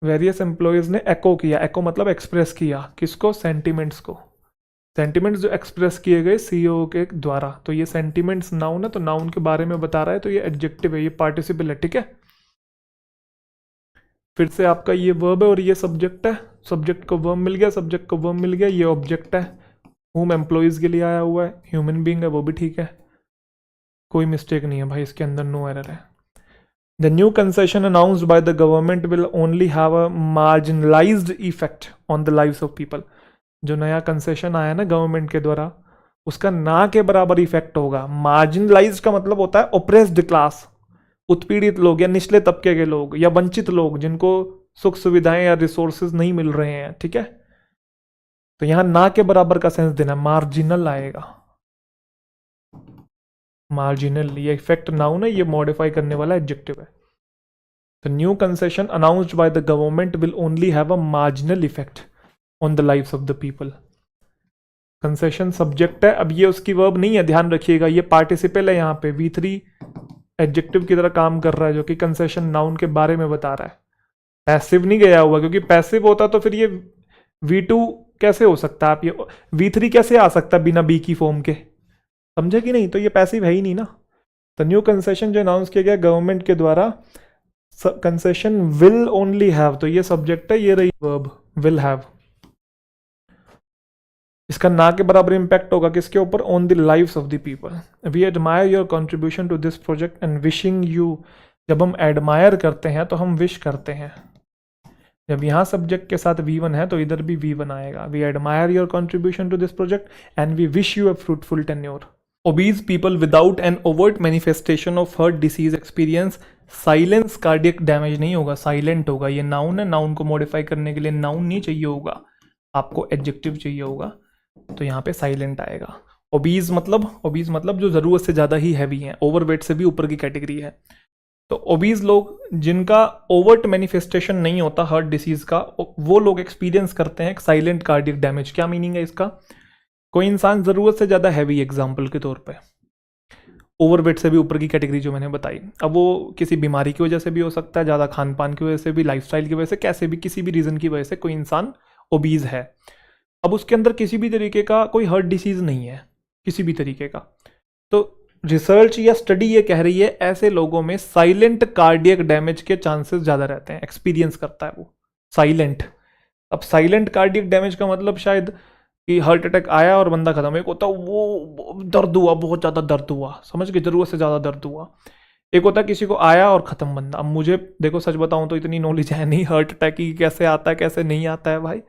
वेरियस एम्प्लॉयज ने एको किया, एको मतलब एक्सप्रेस किया, किसको? सेंटिमेंट्स को। सेंटिमेंट्स जो एक्सप्रेस किए गए सीईओ के द्वारा, तो ये सेंटिमेंट्स नाउन है, तो नाउन के बारे में बता रहा है, तो ये एडजेक्टिव है, ये पार्टिसिपल है, ठीक है। फिर से आपका ये वर्ब है और ये सब्जेक्ट है, सब्जेक्ट को वर्ब मिल गया, सब्जेक्ट को वर्ब मिल गया, ये ऑब्जेक्ट है, होम एम्प्लॉयज के लिए आया हुआ है, ह्यूमन बीइंग है, वो भी ठीक है, कोई मिस्टेक नहीं है भाई इसके अंदर, नो एरर है। The new concession announced by the government will only have a marginalized effect on the lives of people। जो नया कंसेशन आया ना गवर्नमेंट के द्वारा, उसका ना के बराबर इफेक्ट होगा। मार्जिनलाइज्ड का मतलब होता है ओप्रेस्ड क्लास, उत्पीड़ित लोग या निचले तबके के लोग या वंचित लोग जिनको सुख सुविधाएं या रिसोर्सेज नहीं मिल रहे हैं, ठीक है। तो यहां ना के बराबर का सेंस देना, मार्जिनल आएगा, मार्जिनल, ये इफेक्ट नाउन है, ये मॉडिफाई करने वाला एडजेक्टिव है। The new concession announced by the government will only have a marginal effect on the lives of the people। Concession subject है, अब ये उसकी वर्ब नहीं है, ध्यान रखिएगा, ये पार्टिसिपल है, यहाँ पे V3 एडजेक्टिव की तरह काम कर रहा है, जो कि कंसेशन नाउन के बारे में बता रहा है, पैसिव नहीं गया हुआ, क्योंकि पैसिव होता तो फिर ये V2 कैसे हो सकता है, आप ये V3 कैसे आ सकता बिना बी की फॉर्म के, समझे कि नहीं? तो ये पैसिव है ही नहीं ना। तो न्यू कंसेशन जो अनाउंस किया गया गवर्नमेंट के द्वारा, कंसेशन विल ओनली हैव, तो ये सब्जेक्ट है, ये रही वर्ब विल हैव, इसका ना के बराबर इंपैक्ट होगा किसके ऊपर? On the lives of the people. We admire your contribution to this project and wishing you. जब हम एडमायर करते हैं तो हम विश करते हैं, जब यहाँ सब्जेक्ट के साथ V1 है तो इधर भी V1 आएगा। We admire your contribution to this project and we wish you a fruitful tenure. Obese people without an overt manifestation of heart disease experience silence cardiac damage. नहीं होगा, साइलेंट होगा। ये नाउन है, नाउन को modify करने के लिए noun नहीं चाहिए होगा, आपको एडजेक्टिव चाहिए होगा, तो यहाँ पे साइलेंट आएगा। ओबीज मतलब जो ज़रूरत से ज़्यादा ही हैवी है, ओवरवेट से भी ऊपर की कैटेगरी है। तो ओबीज लोग जिनका ओवर्ट मैनिफेस्टेशन नहीं होता हार्ट डिसीज का, वो लोग एक्सपीरियंस करते हैं साइलेंट कार्डियक डैमेज। क्या मीनिंग है इसका? कोई इंसान ज़रूरत से ज़्यादा हैवी, एग्जाम्पल के तौर पे ओवरवेट से भी ऊपर की कैटेगरी जो मैंने बताई, अब वो किसी बीमारी की वजह से भी हो सकता है, ज़्यादा खान पान की वजह से भी, लाइफस्टाइल की वजह से, कैसे भी किसी भी रीज़न की वजह से कोई इंसान ओबीज है। अब उसके अंदर किसी भी तरीके का कोई हार्ट डिसीज़ नहीं है, किसी भी तरीके का। तो रिसर्च या स्टडी ये कह रही है ऐसे लोगों में साइलेंट कार्डियक डैमेज के चांसेस ज़्यादा रहते हैं, एक्सपीरियंस करता है वो साइलेंट। अब साइलेंट कार्डियक डैमेज का मतलब शायद कि हार्ट अटैक आया और बंदा खत्म। एक होता वो दर्द हुआ, बहुत ज़्यादा दर्द हुआ, समझ के, ज़रूरत से ज़्यादा दर्द हुआ। एक होता किसी को आया और ख़त्म बंदा। अब मुझे देखो सच बताऊं तो इतनी नॉलेज है नहीं हार्ट अटैक की, कैसे आता है कैसे नहीं आता है भाई।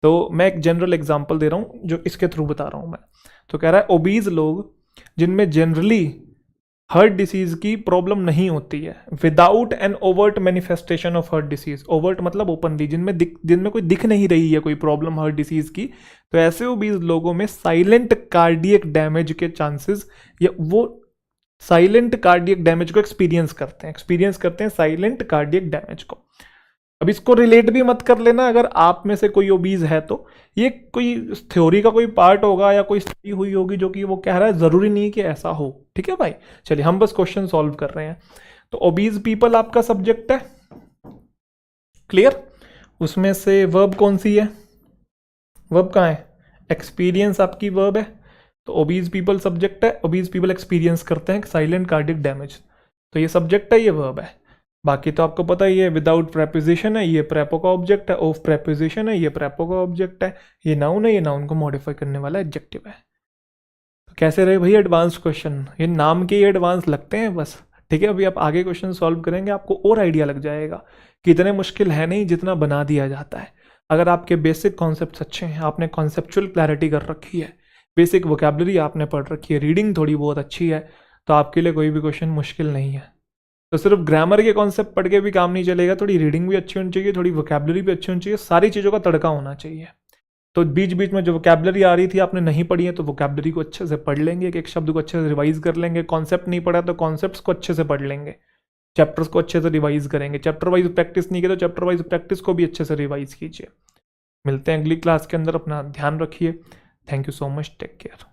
तो मैं एक जनरल एग्जांपल दे रहा हूँ जो इसके थ्रू बता रहा हूँ मैं। तो कह रहा है ओबीज लोग जिनमें जनरली हार्ट डिसीज की प्रॉब्लम नहीं होती है, without an overt manifestation of heart disease. Overt मतलब ओपनली, जिनमें कोई दिख नहीं रही है कोई प्रॉब्लम हार्ट डिसीज की, तो ऐसे ओबीज लोगों में साइलेंट कार्डियक डैमेज के चांसेस, या वो साइलेंट कार्डियक डैमेज को एक्सपीरियंस करते हैं साइलेंट कार्डियक डैमेज को। अब इसको रिलेट भी मत कर लेना अगर आप में से कोई ओबीज है तो, ये कोई थ्योरी का कोई पार्ट होगा या कोई स्टडी हुई होगी जो कि वो कह रहा है, जरूरी नहीं कि ऐसा हो। ठीक है भाई, चलिए हम बस क्वेश्चन सॉल्व कर रहे हैं। तो ओबीज पीपल आपका सब्जेक्ट है, क्लियर। उसमें से वर्ब कौन सी है? वर्ब कहाँ है? एक्सपीरियंस आपकी वर्ब है। तो ओबीज पीपल सब्जेक्ट है, ओबीज पीपल एक्सपीरियंस करते हैं साइलेंट कार्डियक डैमेज। तो ये सब्जेक्ट है, ये वर्ब है। बाकी तो आपको पता ही है, विदाउट प्रेपोजिशन है, ये प्रेपो का ऑब्जेक्ट है, ऑफ प्रेपोजिशन है, ये प्रेपो का ऑब्जेक्ट है, ये नाउन है, ये नाउन को मॉडिफाई करने वाला एडजेक्टिव है। तो कैसे रहे भाई एडवांस क्वेश्चन? ये नाम के ही एडवांस लगते हैं बस। ठीक है, अभी आप आगे क्वेश्चन सॉल्व करेंगे, आपको और आइडिया लग जाएगा कि इतने मुश्किल है नहीं जितना बना दिया जाता है। अगर आपके बेसिक कॉन्सेप्ट्स अच्छे हैं, आपने कॉन्सेप्चुअल क्लैरिटी कर रखी है, बेसिक वोकैबुलरी आपने पढ़ रखी है, रीडिंग थोड़ी बहुत अच्छी है, तो आपके लिए कोई भी क्वेश्चन मुश्किल नहीं है। तो सिर्फ ग्रामर के कॉन्सेप्ट पढ़ के भी काम नहीं चलेगा, थोड़ी रीडिंग भी अच्छी होनी चाहिए, थोड़ी वोकैबुलरी भी अच्छी होनी चाहिए, सारी चीज़ों का तड़का होना चाहिए। तो बीच बीच में जो वोकैबुलरी आ रही थी आपने नहीं पढ़ी है, तो वोकैबुलरी को अच्छे से पढ़ लेंगे, एक एक शब्द को अच्छे से रिवाइज कर लेंगे। कॉन्सेप्ट नहीं पढ़ा तो कॉन्सेप्ट्स को अच्छे से पढ़ लेंगे, चैप्टर्स को अच्छे से रिवाइज करेंगे। चैप्टर वाइज प्रैक्टिस नहीं की तो चैप्टर वाइज प्रैक्टिस को भी अच्छे से रिवाइज कीजिए। मिलते हैं अगली क्लास के अंदर, अपना ध्यान रखिए। Thank you so much, take care.